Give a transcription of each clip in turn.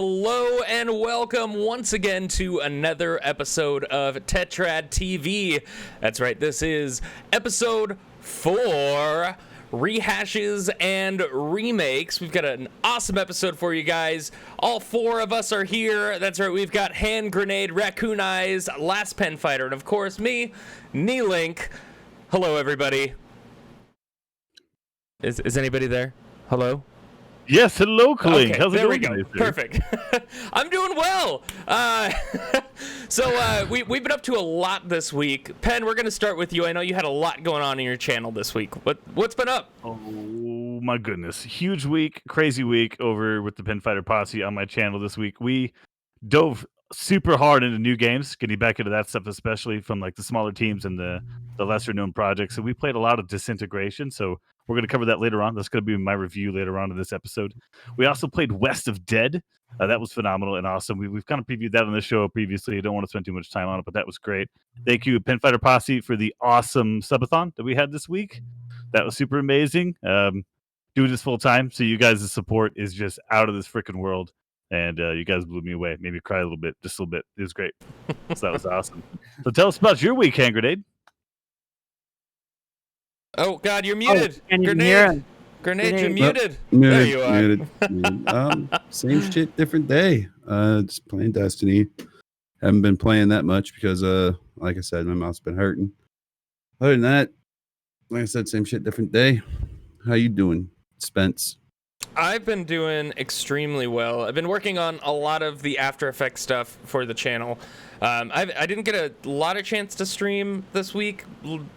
Hello and welcome once again to another episode of Tetrad TV. That's right, this is episode 4, Rehashes and Remakes. We've got an awesome episode for you guys. All 4 of us are here. That's right, we've got Hand Grenade, Raccoon Eyes, Last Pen Fighter, and of course me, Knee-Link. Hello, everybody. Is anybody there? Hello? Yes, hello, Kling. Okay, How's it there going? we go. Perfect. I'm doing well. We've been up to a lot this week. Pen, we're going to start with you. I know you had a lot going on in your channel this week. What's been up? Oh, my goodness. Huge week, crazy week over with the Pen Fighter Posse on my channel this week. We dove super hard into new games, getting back into that stuff, especially from like the smaller teams and the lesser known projects. So we played a lot of Disintegration. So we're going to cover that later on. That's going to be my review later on in this episode. We also played West of Dead. That was phenomenal and awesome. We've kind of previewed that on the show previously. I don't want to spend too much time on it, but that was great. Thank you, Pen Fighter Posse, for the awesome subathon that we had this week. That was super amazing. Doing this full time, so you guys' support is just out of this freaking world. And you guys blew me away. Made me cry a little bit, just a little bit. It was great. So that was awesome. So tell us about your week, Hand Grenade. Oh, God, you're muted. Grenade, you're muted. Muted, There you are. muted. Same shit, different day. Just playing Destiny. Haven't been playing that much because, like I said, my mouth's been hurting. Other than that, like I said, same shit, different day. How you doing, Spence? I've been doing extremely well. I've been working on a lot of the After Effects stuff for the channel. I didn't get a lot of chance to stream this week,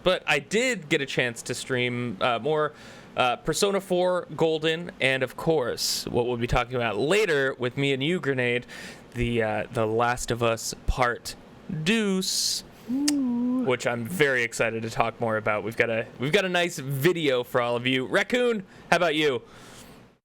but I did get a chance to stream more Persona 4 Golden, and of course, what we'll be talking about later with me and you, Grenade, the Last of Us Part Deuce. Ooh. Which I'm very excited to talk more about. We've got a nice video for all of you. Raccoon, how about you?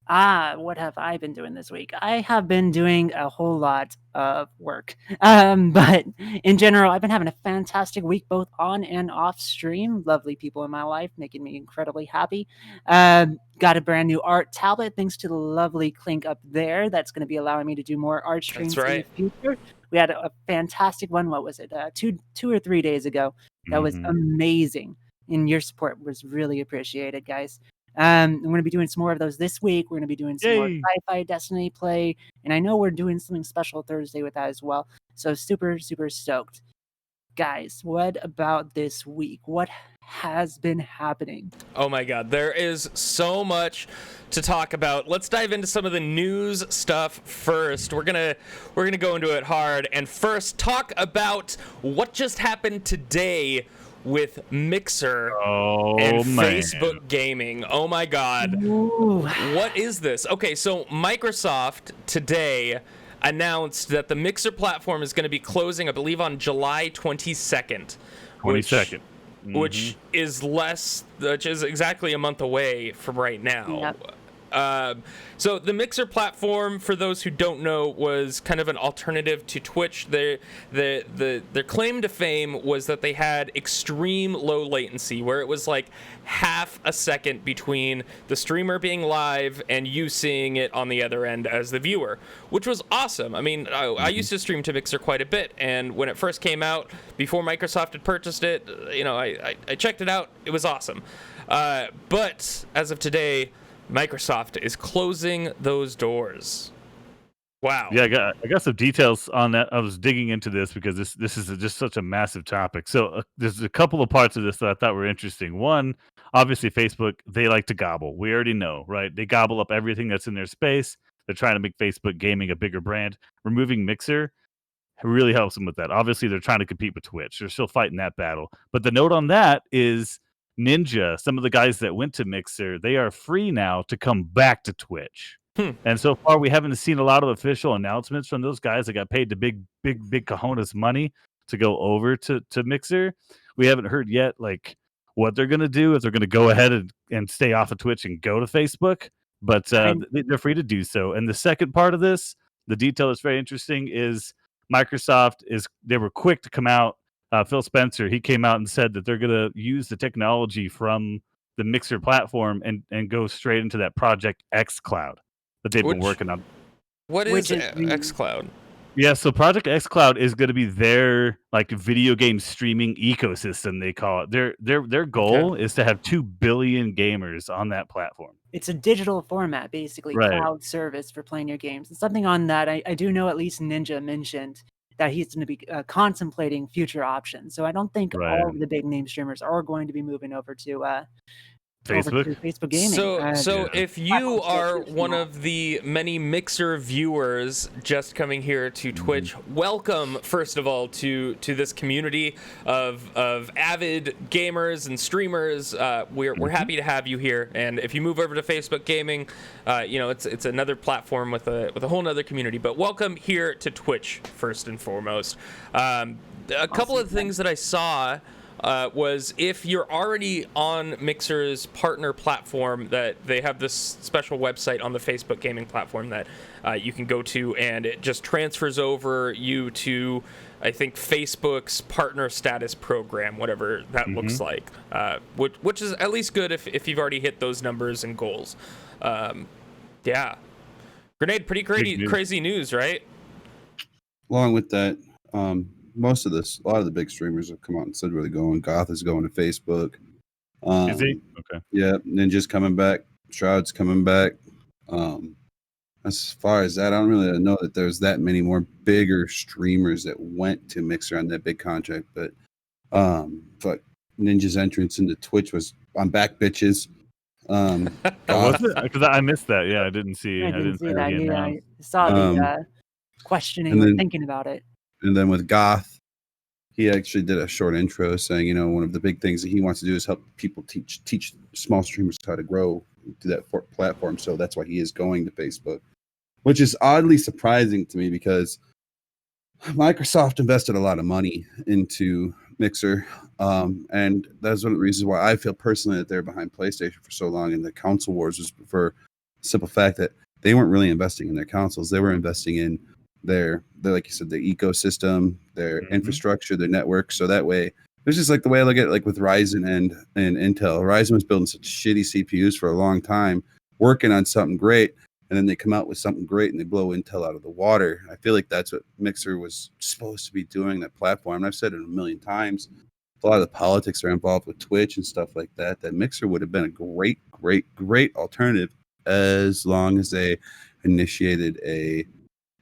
What have I been doing this week? I have been doing a whole lot of work. But in general, I've been having a fantastic week, both on and off stream. Lovely people in my life, making me incredibly happy. Got a brand new art tablet, thanks to the lovely Clink up there. That's going to be allowing me to do more art streams in the future. We had a fantastic one. What was it? Two or 3 days ago. That was amazing. And your support was really appreciated, guys. I'm going to be doing some more of those this week. We're going to be doing some more sci-fi Destiny play. And I know we're doing something special Thursday with that as well. So super, super stoked. Guys, what about this week? What has been happening? Oh my God, there is so much to talk about. Let's dive into some of the news stuff first. We're gonna go into it hard. And first, talk about what just happened today with Mixer and Facebook Gaming. Oh my God. Ooh. What is this? Okay, so Microsoft today announced that the Mixer platform is going to be closing, I believe, on July 22nd. 22nd. Which is exactly a month away from right now. Yep. So the Mixer platform, for those who don't know, was kind of an alternative to Twitch. Their claim to fame was that they had extreme low latency, where it was like half a second between the streamer being live and you seeing it on the other end as the viewer, which was awesome. I mean, I used to stream to Mixer quite a bit, and when it first came out, before Microsoft had purchased it, I checked it out. It was awesome. But as of today, Microsoft is closing those doors. Wow. Yeah, I got some details on that. I was digging into this because this is just such a massive topic. So there's a couple of parts of this that I thought were interesting. One, obviously Facebook, they like to gobble. We already know, right? They gobble up everything that's in their space. They're trying to make Facebook Gaming a bigger brand. Removing Mixer really helps them with that. Obviously, they're trying to compete with Twitch. They're still fighting that battle. But the note on that is Ninja, some of the guys that went to Mixer, they are free now to come back to Twitch. And so far, we haven't seen a lot of official announcements from those guys that got paid the big cojones money to go over to Mixer. We haven't heard yet like what they're going to do, if they're going to go ahead and stay off of Twitch and go to Facebook. But they're free to do so. And the second part of this, the detail that's very interesting, is Microsoft they were quick to come out. Phil Spencer, he came out and said that they're going to use the technology from the Mixer platform and go straight into that Project X Cloud that they've been working on. What which is is the xCloud? Yeah, so Project xCloud is going to be their like video game streaming ecosystem. They call it. Their goal is to have 2 billion gamers on that platform. it's a digital format, basically Right. cloud service for playing your games. And something on that, I do know at least Ninja mentioned that he's going to be contemplating future options. So I don't think all Right. of the big name streamers are going to be moving over to Facebook. Facebook Gaming. So Yeah. if you platform's still are too one small. of the many Mixer viewers just coming here to Twitch, welcome first of all to this community of avid gamers and streamers. We're happy to have you here. And if you move over to Facebook Gaming, it's another platform with a whole nother community. But welcome here to Twitch first and foremost. A couple of things that I saw. Was if you're already on Mixer's partner platform, that they have this special website on the Facebook Gaming platform that you can go to, and it just transfers over you to, I think, Facebook's partner status program, whatever that looks like, which is at least good if you've already hit those numbers and goals. Yeah. Grenade, pretty crazy news, right? Along with that, most of this, a lot of the big streamers have come out and said where they're going. Goth is going to Facebook. Is he? Okay. Yeah, Ninja's coming back. Shroud's coming back. As far as that, I don't really know that there's that many more bigger streamers that went to Mixer on that big contract. But Ninja's entrance into Twitch was "I'm back, bitches." Oh, was it? Because I missed that. Yeah, I didn't see. I didn't see see that. the Yeah, I announce. saw the questioning and or then- thinking about it. And then with Goth, he actually did a short intro saying, one of the big things that he wants to do is help people teach small streamers how to grow to that platform. So that's why he is going to Facebook, which is oddly surprising to me because Microsoft invested a lot of money into Mixer. And that's one of the reasons why I feel personally that they're behind PlayStation for so long. And the console wars was for the simple fact that they weren't really investing in their consoles. They were investing in their like you said, the ecosystem, their infrastructure, their network. So that way, it's just like the way I look at it, like with Ryzen and Intel. Ryzen was building such shitty CPUs for a long time, working on something great, and then they come out with something great and they blow Intel out of the water. I feel like that's what Mixer was supposed to be doing, that platform. And I've said it a million times. A lot of the politics are involved with Twitch and stuff like that. That Mixer would have been a great alternative as long as they initiated a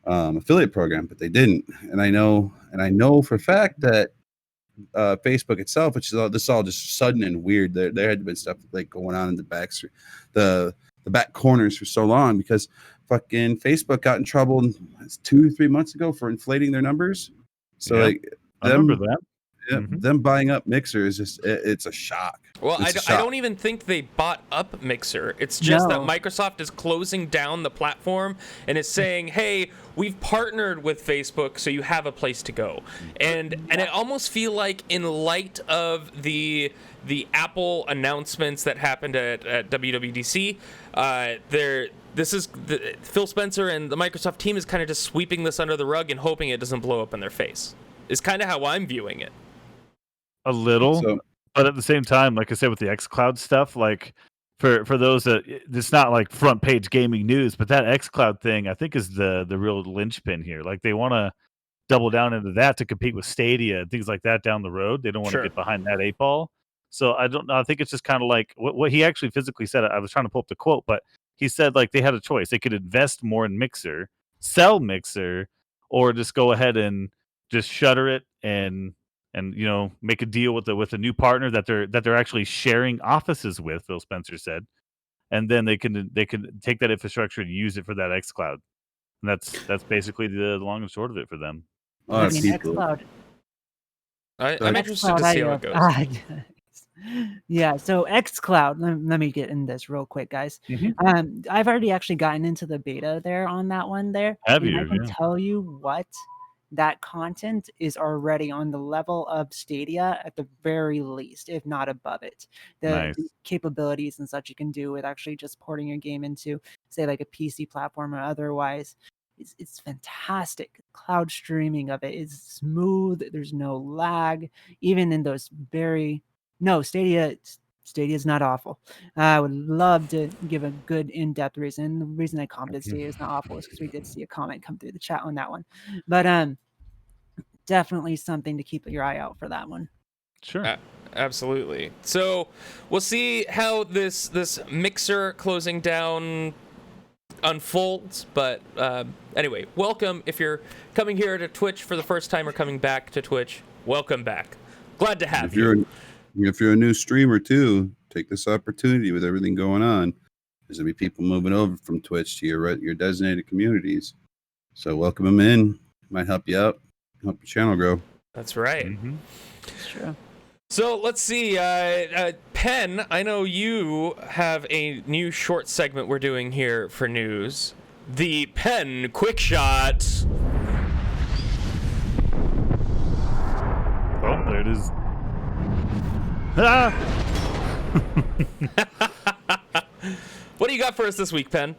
affiliate program, but they didn't. And I know for a fact that Facebook itself, which is this is all just sudden and weird. There had been stuff like going on in the back corners for so long because fucking Facebook got in trouble 2 or 3 months ago for inflating their numbers. So Yeah, like I remember that. them buying up Mixer is just it's a shock. Well, I It's a don't even think they bought up Mixer. It's just that No. Microsoft is closing down the platform and is saying, "Hey, we've partnered with Facebook, so you have a place to go." And I almost feel like, in light of the Apple announcements that happened at WWDC, Phil Spencer and the Microsoft team is kind of just sweeping this under the rug and hoping it doesn't blow up in their face. Is kind of how I'm viewing it. A little, So- but at the same time, like I said with the xCloud stuff, like for those that it's not like front page gaming news, but that xCloud thing I think is the real linchpin here. Like they want to double down into that to compete with Stadia and things like that down the road. They don't want to Sure. get behind that 8 ball. So I don't know. I think it's just kind of like what he actually physically said. I was trying to pull up the quote, but he said like they had a choice. They could invest more in Mixer, sell Mixer, or just go ahead and just shutter it and make a deal with a new partner that they're actually sharing offices with. Phil Spencer said, and then they can take that infrastructure and use it for that xCloud, and that's basically the long and short of it for them. A lot I of mean, people. xCloud. I'm interested to see how it goes. Yeah, so xCloud, let me get in this real quick, guys. I've already actually gotten into the beta there on that one there. Have and you? I can Yeah. tell you what, that content is already on the level of Stadia at the very least, if not above it. The Nice. capabilities and such you can do with actually just porting your game into, say, like a PC platform or otherwise. It's fantastic. Cloud streaming of it is smooth. There's no lag. Even in those Stadia Stadia is not awful. I would love to give a good in-depth reason. The reason I commented Stadia is not awful is because we did see a comment come through the chat on that one. But definitely something to keep your eye out for that one. Sure. Absolutely. So we'll see how this mixer closing down unfolds. But anyway, welcome if you're coming here to Twitch for the first time or coming back to Twitch. Welcome back. Glad to have you. If you're a new streamer too, take this opportunity with everything going on. There's gonna be people moving over from Twitch to your designated communities. So welcome them in. Might help you out, help your channel grow. That's right. Mm-hmm. That's true. So let's see, Penn, I know you have a new short segment we're doing here for news. The Penn Quick Shot. Oh, there it is. Ah! What do you got for us this week, Penn?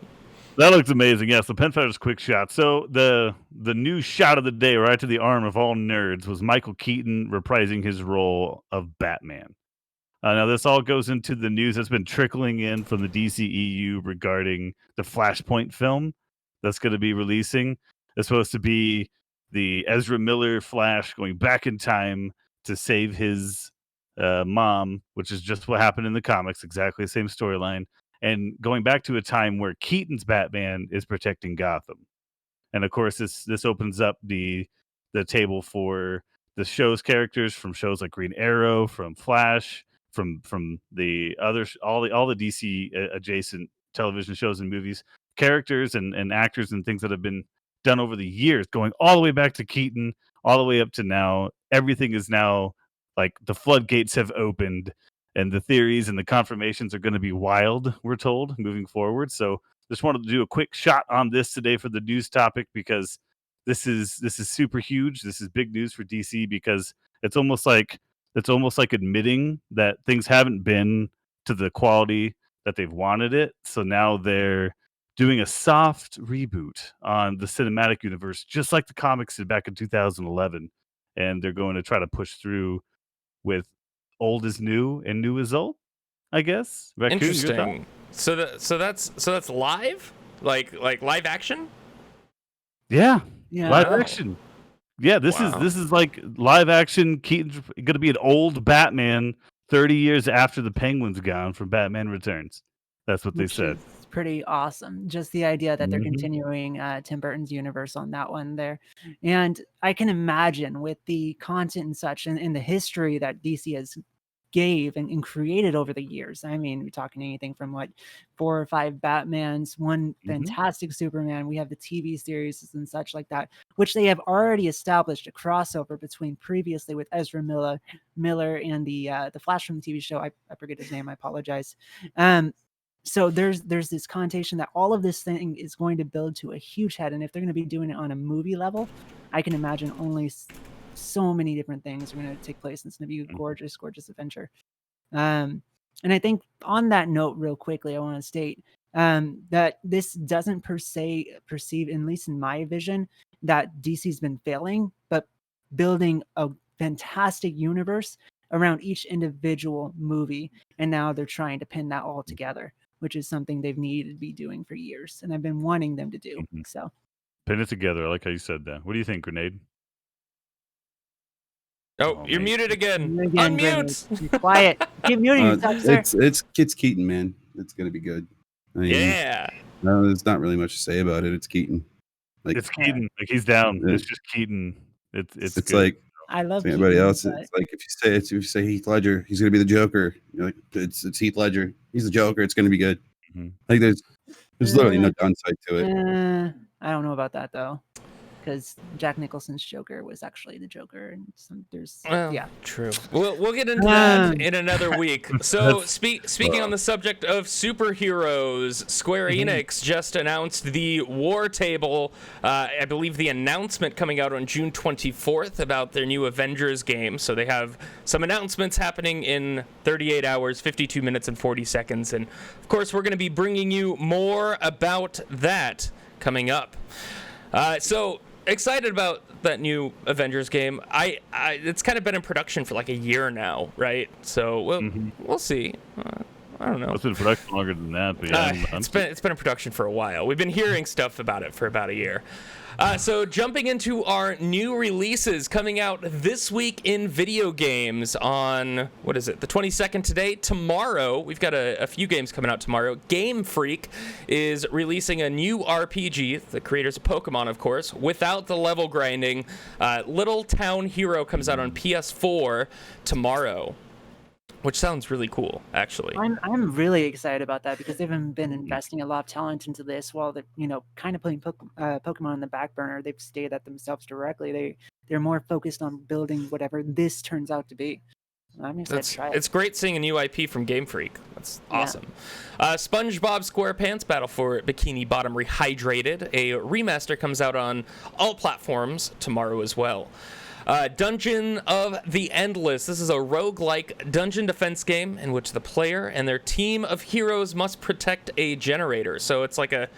That looks amazing. Yes, the Penfighter's quick shot. So the new shot of the day, right to the arm of all nerds, was Michael Keaton reprising his role of Batman. Now this all goes into the news that's been trickling in from the DCEU regarding the Flashpoint film that's going to be releasing. It's supposed to be the Ezra Miller Flash going back in time to save his mom, which is just what happened in the comics, exactly the same storyline, and going back to a time where Keaton's Batman is protecting Gotham. And of course, this opens up the table for the show's characters from shows like Green Arrow, from Flash, from the other all the DC adjacent television shows and movies, characters and actors and things that have been done over the years, going all the way back to Keaton, all the way up to now. Everything is now like the floodgates have opened, and the theories and the confirmations are going to be wild, we're told, moving forward. So just wanted to do a quick shot on this today for the news topic, because this is super huge. This is big news for DC, because it's almost like admitting that things haven't been to the quality that they've wanted it. So now they're doing a soft reboot on the cinematic universe, just like the comics did back in 2011. And they're going to try to push through with old is new and new is old, I guess. Raccoon, your thought? Interesting. So that's live? Like live action? Yeah. Yeah. Live Wow. action. Yeah, this Wow. is like live action. Keaton's going to be an old Batman 30 years after the Penguin's gone from Batman Returns. That's what they Which said. is pretty awesome. Just the idea that they're Mhm. continuing Tim Burton's universe on that one there. And I can imagine with the content and such and the history that DC has gave and created over the years. I mean, we're talking anything from like 4 or 5 Batmans, one fantastic Superman. We have the TV series and such like that, which they have already established a crossover between previously with Ezra Miller and the Flash from the TV show. I forget his name. I apologize. So there's this connotation that all of this thing is going to build to a huge head, and if they're going to be doing it on a movie level, I can imagine only so many different things are going to take place. It's going to be a gorgeous, gorgeous adventure. And I think on that note, real quickly, I want to state that this doesn't per se perceive, at least in my vision, that DC's been failing, but building a fantastic universe around each individual movie. And now they're trying to pin that all together, which is something they've needed to be doing for years. And I've been wanting them to do. So Pin it together. I like how you said that. What do you think, Grenade? Oh, Oh, you're man. muted again. Again, Unmute. Be quiet. Keep muting yourself, sir. It's Keaton, man. It's gonna be good. I mean, Yeah. no, there's not really much to say about it. It's Keaton. Like It's Keaton. Like he's down. Yeah. It's just Keaton. It's it's good. like I love everybody Keaton, else. but It's like if you say Heath Ledger, he's gonna be the Joker. You're like, it's Heath Ledger. He's the Joker. It's gonna be good. Mhm. Like there's literally no downside to it. I don't know about that though, because Jack Nicholson's Joker was actually the Joker, and Well, yeah. true. We'll get into that in another week. So speaking on the subject of superheroes, Square Enix just announced the War Table. I believe the announcement coming out on June 24th about their new Avengers game. So they have some announcements happening in 38 hours, 52 minutes, and 40 seconds. And of course, we're going to be bringing you more about that coming up. So excited about that new Avengers game. It's kind of been in production for like a year now, right? So we'll see. I don't know. It's been in production longer than that, but yeah, it's been in production for a while. We've been hearing stuff about it for about a year. So jumping into our new releases coming out this week in video games on, what is it, the 22nd today? Tomorrow, we've got a few games coming out tomorrow. Game Freak is releasing a new RPG, the creators of Pokemon, of course, without the level grinding. Little Town Hero comes out on PS4 tomorrow, which sounds really cool, actually. I'm really excited about that because they've been investing a lot of talent into this while they're kind of putting Pokemon on the back burner. They've stated that themselves directly. They're more focused on building whatever this turns out to be. I'm excited to try it. It's great seeing a new IP from Game Freak. That's awesome. SpongeBob SquarePants Battle for Bikini Bottom Rehydrated, a remaster, comes out on all platforms tomorrow as well. Dungeon of the Endless. This is a roguelike dungeon defense game in which the player and their team of heroes must protect a generator. So it's like a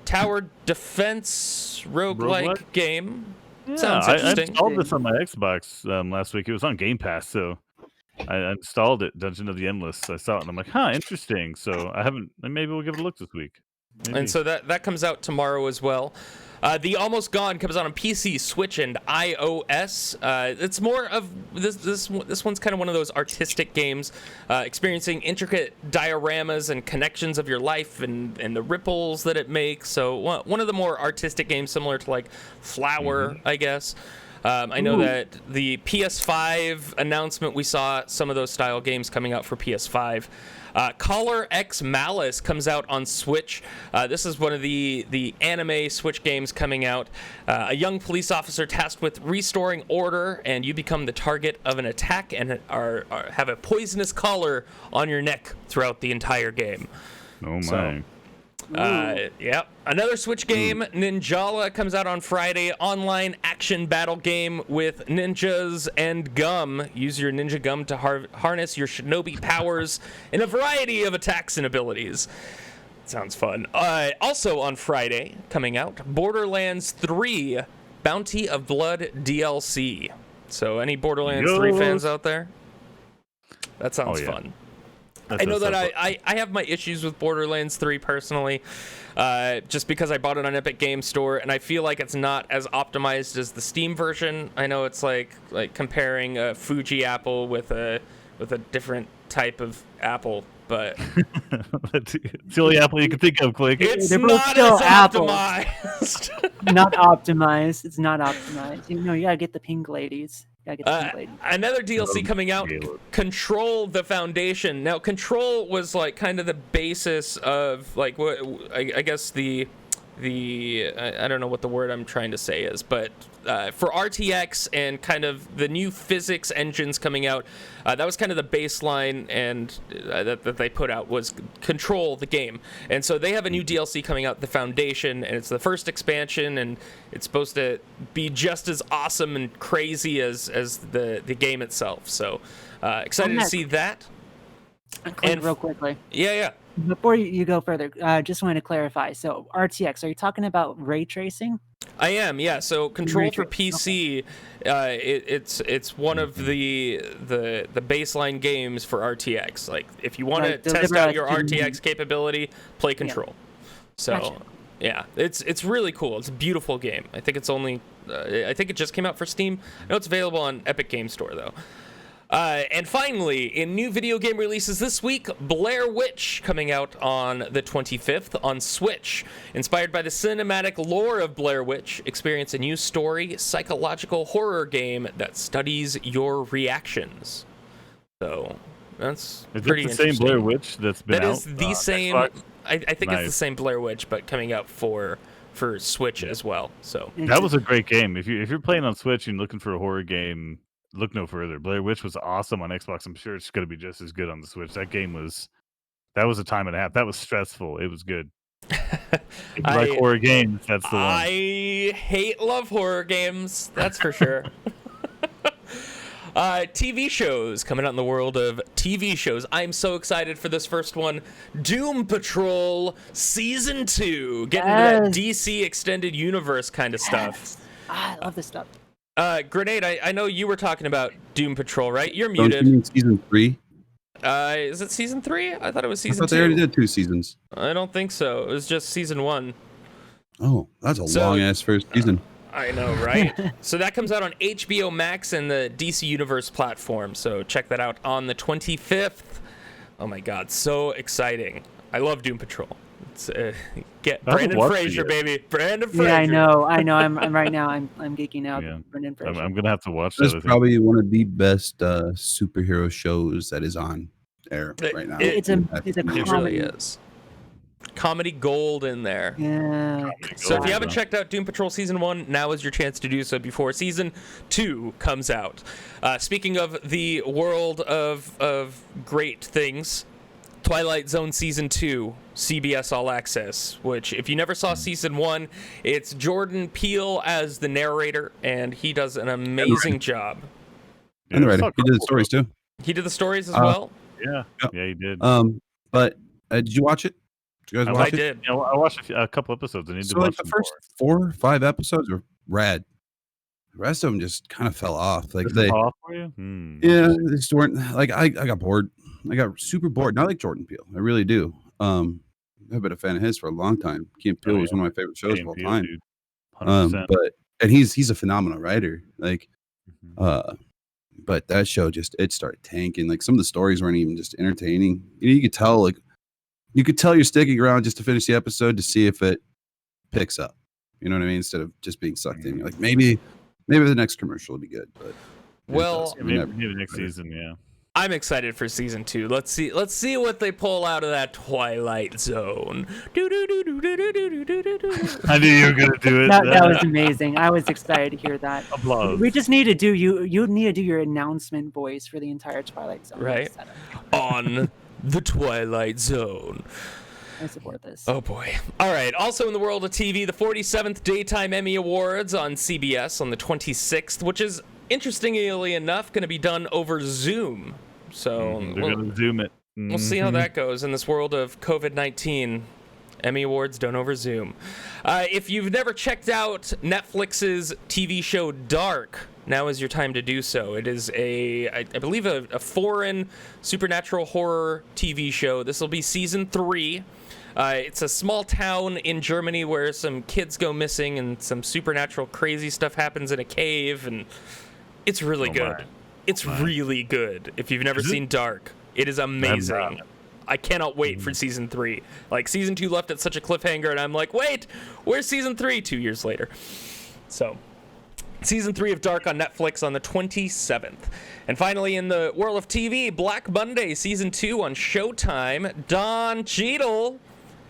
tower defense roguelike game. Yeah, Sounds I interesting. installed this on my Xbox last week. It was on Game Pass, so I installed it, Dungeon of the Endless. I saw it, and I'm like, interesting. So I haven't. Maybe we'll give it a look this week. Maybe. And so that comes out tomorrow as well. The Almost Gone comes out on PC, Switch, and iOS. It's more of this one's kind of one of those artistic games, experiencing intricate dioramas and connections of your life and the ripples that it makes. So one of the more artistic games, similar to like Flower, I guess. I know that the PS5 announcement, we saw some of those style games coming out for PS5. Collar X Malice comes out on Switch. This is one of the anime Switch games coming out. A young police officer tasked with restoring order, and you become the target of an attack and have a poisonous collar on your neck throughout the entire game. Oh my. So, another Switch game, Ninjala, comes out on Friday. Online action battle game with ninjas and gum. Use your ninja gum to harness your shinobi powers in a variety of attacks and abilities. Sounds fun. Also on Friday, coming out, Borderlands 3 Bounty of Blood DLC. So any Borderlands 3 fans out there? That sounds fun. I know that I have my issues with Borderlands 3 personally, just because I bought it on Epic Games Store, and I feel like it's not as optimized as the Steam version. I know it's like comparing a Fuji apple with a different type of apple, but it's the only apple you can think of, Click. It's They're not still as apples. optimized. Not optimized. It's not optimized. You gotta get the pink ladies. Another DLC coming out, Control the Foundation. Now, Control was like kind of the basis of like what I guess the I don't know what the word I'm trying to say is, but for RTX and kind of the new physics engines coming out, that was kind of the baseline and that they put out was Control the game. And so they have a new DLC coming out, The Foundation, and it's the first expansion, and it's supposed to be just as awesome and crazy as the game itself. So excited to see that. And real quickly. Yeah. Before you go further, just wanted to clarify. So RTX, are you talking about ray tracing? I am, yeah. So Control for PC, it's one of the baseline games for RTX. Like if you want to test out your RTX capability, play Control. So Gotcha. yeah, it's really cool. It's a beautiful game. I think it's only I think it just came out for Steam. I know it's available on Epic Games Store though. And finally, in new video game releases this week, Blair Witch coming out on the 25th on Switch. Inspired by the cinematic lore of Blair Witch, experience a new story, psychological horror game that studies your reactions. So that's pretty interesting. Is it the same Blair Witch that's been out? That is the same. Xbox? I think it's the same Blair Witch, but coming out for Switch as well. So that was a great game. If you're playing on Switch and looking for a horror game, look no further. Blair Witch was awesome on Xbox. I'm sure it's going to be just as good on the Switch. That was a time and a half. That was stressful. It was good. If you like horror games, that's the one. I love horror games. That's for sure. TV shows coming out in the world of TV shows. I'm so excited for this first one. Doom Patrol Season 2. Getting into that DC Extended Universe kind of stuff. I love this stuff. Grenade, I know you were talking about Doom Patrol, right? You're Don't you muted. mean season 3? Is it season 3? I thought it was I season thought 2. they already did 2 seasons. I don't think so. It was just season 1. Oh, that's a So- long ass first season. I know, right? So that comes out on HBO Max and the DC Universe platform. So check that out on the 25th. Oh my God, so exciting! I love Doom Patrol. It's, get I haven't Brandon watched it Fraser, yet. baby. Brandon Fraser. Yeah, I know. I'm right now. I'm geeking out. Yeah. Brendan Fraser. I'm gonna have to watch that. That's I think. probably one of the best superhero shows that is on air right now. It's a It really comedy. is. Comedy gold in there. Yeah. So if you Gold, haven't huh? checked out Doom Patrol Season 1, now is your chance to do so before Season 2 comes out. Speaking of the world of great things, Twilight Zone Season 2, CBS All Access, which if you never saw Season 1, it's Jordan Peele as the narrator, and he does an amazing job. And the Yeah, writer. it's He did the stories too. He did the stories as well? Yeah, Yep. yeah, he did. But did you watch it? Did you guys I watch it? did. You know, I watched a couple episodes. I need to So watch like the some first more. 4 or 5 episodes are rad. The rest of them just kind of fell off. Like Does they, it fall off for you? yeah, they just weren't like I got bored. I got super bored. And I like Jordan Peele. I really do. I've been a fan of his for a long time. Key and Peele was one of my favorite shows of all time. 100%. And he's a phenomenal writer. Like Mhm. but that show just it started tanking. Like some of the stories weren't even just entertaining. You could tell you're sticking around just to finish the episode to see if it picks up. You know what I mean? Instead of just being sucked in. You're like maybe the next commercial will be good. But Well, I mean, maybe next season. Yeah. I'm excited for Season 2. Let's see what they pull out of that Twilight Zone. I knew you were gonna do it. That was amazing. I was excited to hear that. Applause. We just need to do you need to do your announcement voice for the entire Twilight Zone Right. setup. On the Twilight Zone. I support this. Oh boy. All right. Also in the world of TV, the 47th Daytime Emmy Awards on CBS on the 26th, which is interestingly enough going to be done over Zoom. So They're gonna zoom it. we'll see how that goes in this world of COVID-19. Emmy Awards done over Zoom. If you've never checked out Netflix's TV show Dark, now is your time to do so. It is I believe a foreign supernatural horror TV show. This will be season 3. It's a small town in Germany where some kids go missing and some supernatural crazy stuff happens in a cave, and it's really good. My. It's really good. If you've never seen Dark, it is amazing. I cannot wait for season 3. Like, season 2 left at such a cliffhanger, and I'm like, wait, where's season 3 2 years later? So, season 3 of Dark on Netflix on the 27th. And finally, in the world of TV, Black Monday season 2 on Showtime. Don Cheadle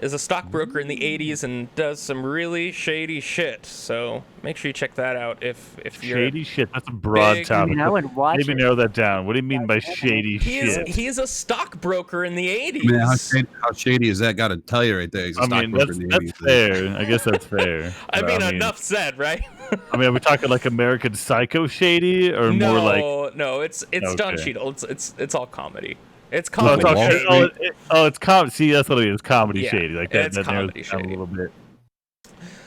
is a stockbroker in the 80s and does some really shady shit. So make sure you check that out if you're Shady shit. That's a broad big- topic. I would watch Maybe it. narrow that down. What do you mean by shady shit? He's a stockbroker in the 80s. Man, how shady is that? Got to tell you right there. He's a I mean, stockbroker that's in the 80s. fair. I guess that's fair. I But, mean, enough said, right? I mean, are we talking like American Psycho shady, or more like? No, it's Don Okay. Cheadle. It's all comedy. It's No, comedy. it's all Wall shady. Street. It's comedy. See, that's what it is. It's comedy Yeah, shady. Like that. it's That narrows comedy it down shady. a little bit.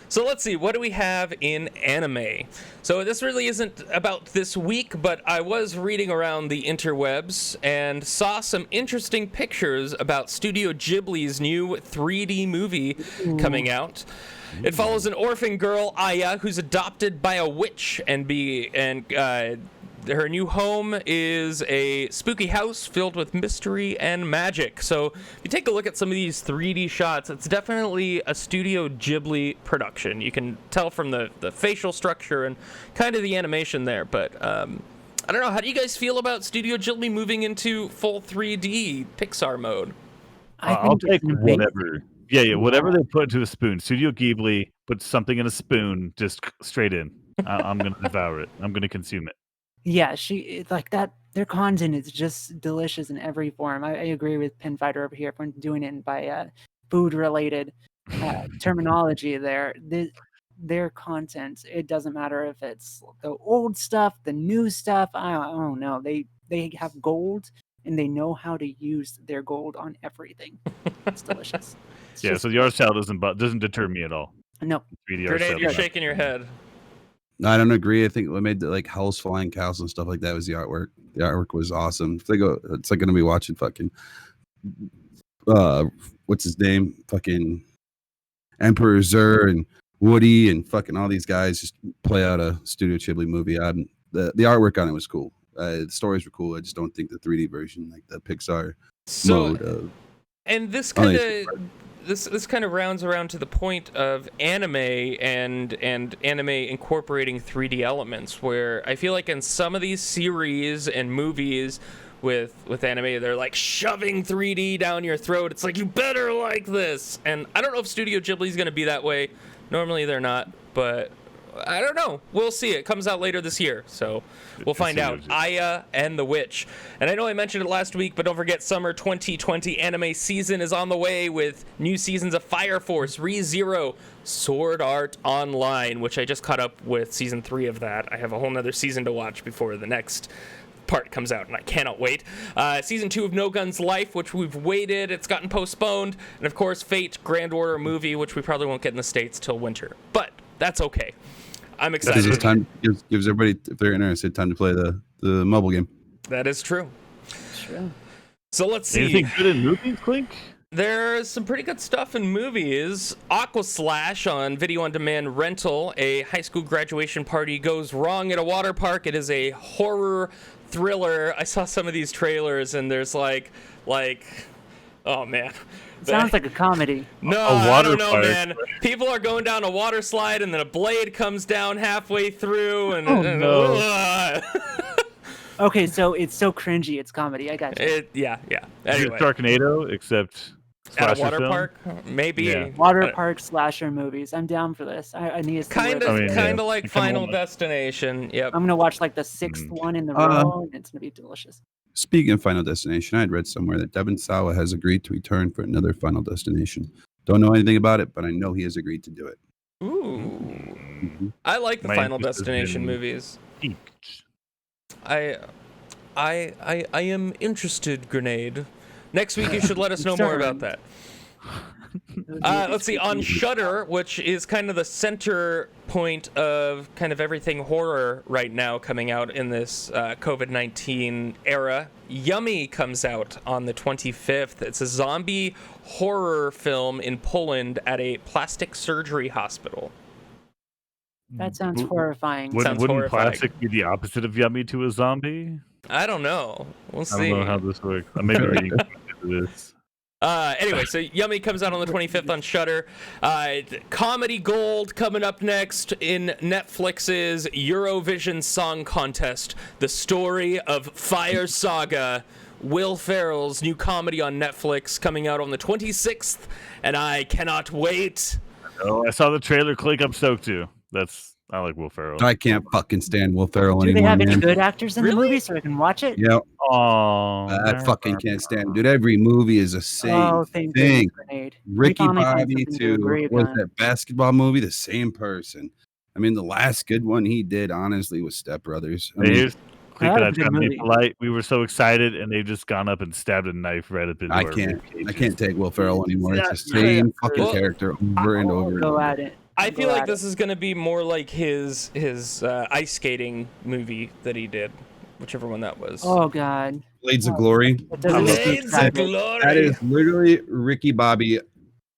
So let's see, what do we have in anime? So this really isn't about this week, but I was reading around the interwebs and saw some interesting pictures about Studio Ghibli's new 3D movie coming out. It follows an orphan girl, Aya, who's adopted by a witch her new home is a spooky house filled with mystery and magic. So if you take a look at some of these 3D shots, it's definitely a Studio Ghibli production. You can tell from the facial structure and kind of the animation there. But I don't know, how do you guys feel about Studio Ghibli moving into full 3D Pixar mode? I'll think take it's amazing. whatever. Yeah, whatever they put into a spoon. Studio Ghibli puts something in a spoon, just straight in. I'm gonna devour it. I'm gonna consume it. Yeah, like that. Their content is just delicious in every form. I agree with Pinfighter over here for doing it by food-related terminology. Their content, it doesn't matter if it's the old stuff, the new stuff. I don't know. They have gold and they know how to use their gold on everything. It's delicious. It's Yeah, just- so the art style doesn't deter me at all. no. 3D art Grenade, style you're doesn't. shaking your head. I don't agree. I think what made the, like Hell's Flying Cows and stuff like that was the artwork. The artwork was awesome. It's like going to be watching fucking what's his name? Fucking Emperor Zur and Woody and fucking all these guys just play out a Studio Ghibli movie. The artwork on it was cool. The stories were cool. I just don't think the 3D version, like the Pixar mode of. And this kind of this kind of rounds around to the point of anime and anime incorporating 3D elements, where I feel like in some of these series and movies with anime, they're like shoving 3D down your throat. It's like, you better like this. And I don't know if Studio Ghibli's going to be that way. Normally they're not, but I don't know. We'll see. It comes out later this year, so we'll find out. Aya and the Witch. And I know I mentioned it last week, but don't forget, summer 2020 anime season is on the way with new seasons of Fire Force, ReZero, Sword Art Online, which I just caught up with season 3 of that. I have a whole nother season to watch before the next part comes out, and I cannot wait. Season 2 of No Guns Life, which we've waited. It's gotten postponed. And of course, Fate Grand Order movie, which we probably won't get in the States till winter. But that's okay. I'm excited. Gives everybody, if they're interested, time to play the mobile game. That is true. True. So let's see. Anything good in movies, Clink? There's some pretty good stuff in movies. Aqua Slash on video on demand rental. A high school graduation party goes wrong at a water park. It is a horror thriller. I saw some of these trailers and there's like oh man. Sounds like a comedy. No, I don't know, man. People are going down a water slide and then a blade comes down halfway through and no. Okay, so it's so cringy, it's comedy. I got you. Yeah. Anyway. Anyway. Sharknado, except At a water film? park? Maybe. Yeah. Water park slasher movies. I'm down for this. I need to see Kind where this of goes. like Final Destination. Yep. I'm gonna watch like the 6th one in the row, and it's gonna be delicious. Speaking of Final Destination, I had read somewhere that Devin Sawa has agreed to return for another Final Destination. Don't know anything about it, but I know he has agreed to do it. Ooh. Mm-hmm. I like the My Final interest has Destination been movies. peaked. I am interested, Grenade. Next week you should let us know more about that. Let's see, on Shudder, which is kind of the center point of kind of everything horror right now coming out in this COVID-19 era, Yummy comes out on the 25th. It's a zombie horror film in Poland at a plastic surgery hospital. That sounds horrifying. Sounds Wouldn't horrifying. plastic be the opposite of yummy to a zombie? I don't know. We'll I see. don't know how this works. I may be reading into this. Anyway, so Yummy comes out on the 25th on Shudder. Comedy Gold coming up next in Netflix's Eurovision Song Contest. The story of Fire Saga. Will Ferrell's new comedy on Netflix coming out on the 26th, and I cannot wait. Oh, I saw the trailer. Click. I'm stoked too. I like Will Ferrell. I can't fucking stand Will Ferrell Do they anymore, have any man. good actors in the Really? movie so I can watch it? Yeah, Oh, I fucking can't stand him, dude. Every movie is the same Oh, thank thing. goodness, Grenade. We Ricky finally find Bobby something to agree was upon. that basketball movie, the same person. I mean, the last good one he did, honestly, was Step Brothers. I mean, Here's Click. That I was a good tried to be movie. polite. We were so excited, and they've just gone up and stabbed a knife right up into I our can't ribcages. take Will Ferrell anymore. It's the Yeah. same fucking Well, character over and I'll over. go at it. I I'll feel go like at this it. is going to be more like his ice skating movie that he did, whichever one that was. Oh God. Blades of Glory. It doesn't make me Blades of excited. Glory. That is literally Ricky Bobby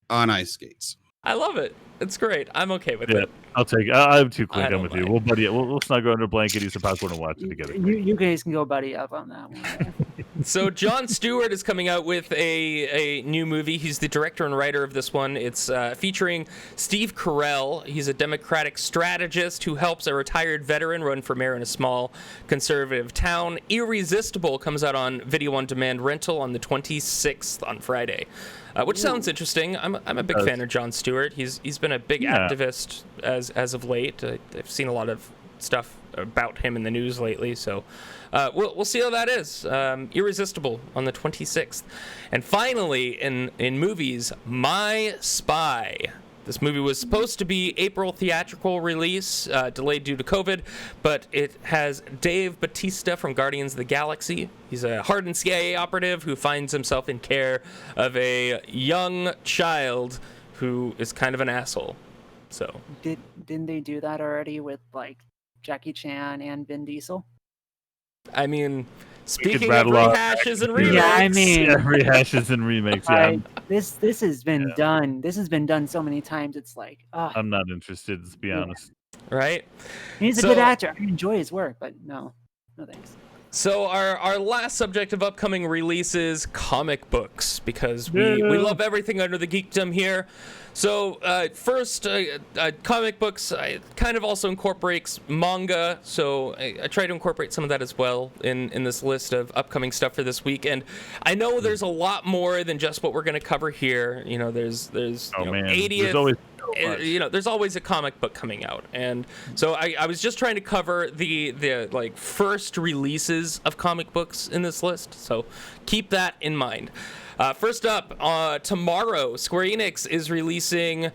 on ice skates. I love it. It's great. I'm okay with Yeah, it. I'll take it. I'm too I quick. I'm don't with you. mind. We'll buddy it. We'll snuggle under a blanket, eat some popcorn, and watch it together. You guys can go buddy up on that one. So Jon Stewart is coming out with a new movie. He's the director and writer of this one. It's featuring Steve Carell. He's a Democratic strategist who helps a retired veteran run for mayor in a small conservative town. Irresistible comes out on video on demand rental on the 26th on Friday. Which sounds interesting. I'm a big fan of Jon Stewart. He's been a big activist as of late. I've seen a lot of stuff about him in the news lately, so we'll see how that is. Irresistible on the 26th. And finally, in movies, My Spy. This movie was supposed to be April theatrical release, delayed due to COVID, but it has Dave Bautista from Guardians of the Galaxy. He's a hardened CIA operative who finds himself in care of a young child who is kind of an asshole. So Didn't they do that already with like Jackie Chan and Vin Diesel. I mean, speaking of rattle off rehashes and action remakes, Yeah, I mean, Yeah, rehashes and remakes. Yeah, this has been done. This has been done so many times. It's like, I'm not interested. Let's be honest. right? he's a So- good actor. I enjoy his work, but no thanks. So our last subject of upcoming releases, comic books, because we love everything under the geekdom here. So first, comic books kind of also incorporates manga, so I try to incorporate some of that as well in this list of upcoming stuff for this week. And I know there's a lot more than just what we're going to cover here. You know, there's 80th. There's always so much. You know, there's always a comic book coming out, and so I was just trying to cover the like first releases of comic books in this list, so keep that in mind. First up, tomorrow Square Enix is releasing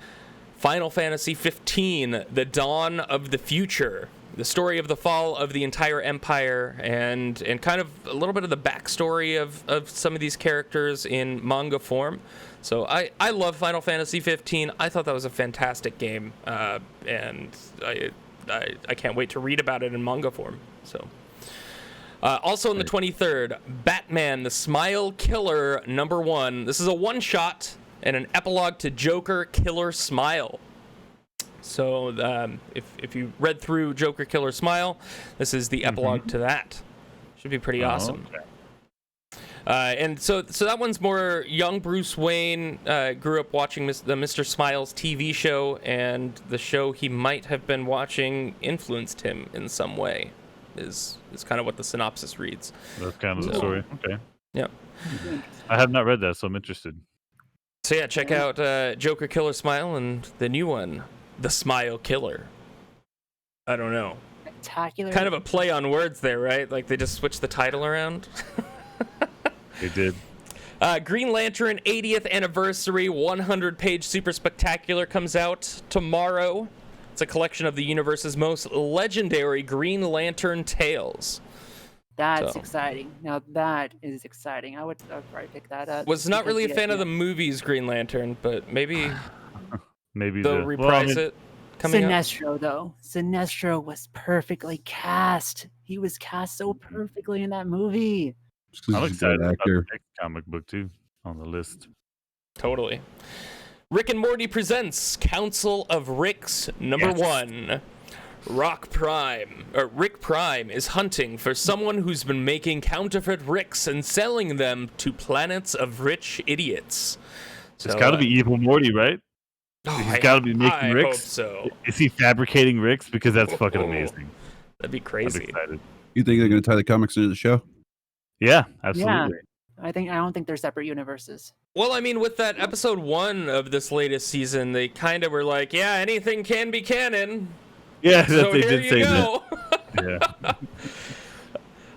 Final Fantasy 15, The Dawn of the Future, the story of the fall of the entire empire, and kind of a little bit of the backstory of some of these characters in manga form. So I love Final Fantasy 15. I thought that was a fantastic game, and I can't wait to read about it in manga form. So also on the 23rd, Batman: The Smile Killer #1. This is a one-shot and an epilogue to Joker Killer Smile. So if you read through Joker Killer Smile, this is the epilogue to that. Should be pretty awesome. Okay. And so that one's more young Bruce Wayne grew up watching the Mr. Smiles TV show, and the show he might have been watching influenced him in some way, is kind of what the synopsis reads. That's kind of the story. Okay. Yeah. I have not read that, so I'm interested. So yeah, check out Joker Killer Smile and the new one, The Smile Killer. I don't know. Spectacular. Kind of a play on words there, right? Like they just switched the title around. They did. Green Lantern 80th Anniversary 100-page super spectacular comes out tomorrow. It's a collection of the universe's most legendary Green Lantern tales. That's So. exciting. Now that is exciting. I would probably pick that up. Was not because really a the fan of idea- the movies Green Lantern, but maybe Maybe they'll reprise it coming up. Sinestro, though. Sinestro was perfectly cast. He was cast so perfectly in that movie. Just 'cause I'm he's a good excited about actor. the next comic book too on the list. Totally. Rick and Morty presents Council of Ricks #1. Rick Prime is hunting for someone who's been making counterfeit Ricks and selling them to planets of rich idiots. It's got to be Evil Morty, right? He's got to be making I Ricks. hope so. Is he fabricating Ricks? Because that's fucking amazing. That'd be I'm crazy. excited. You think they're going to tie the comics into the show? Yeah, absolutely. I don't think they're separate universes. Well, I mean, with that episode 1 of this latest season, they kind of were like, yeah, anything can be canon. Yeah, So they here did you say go. that. Yeah.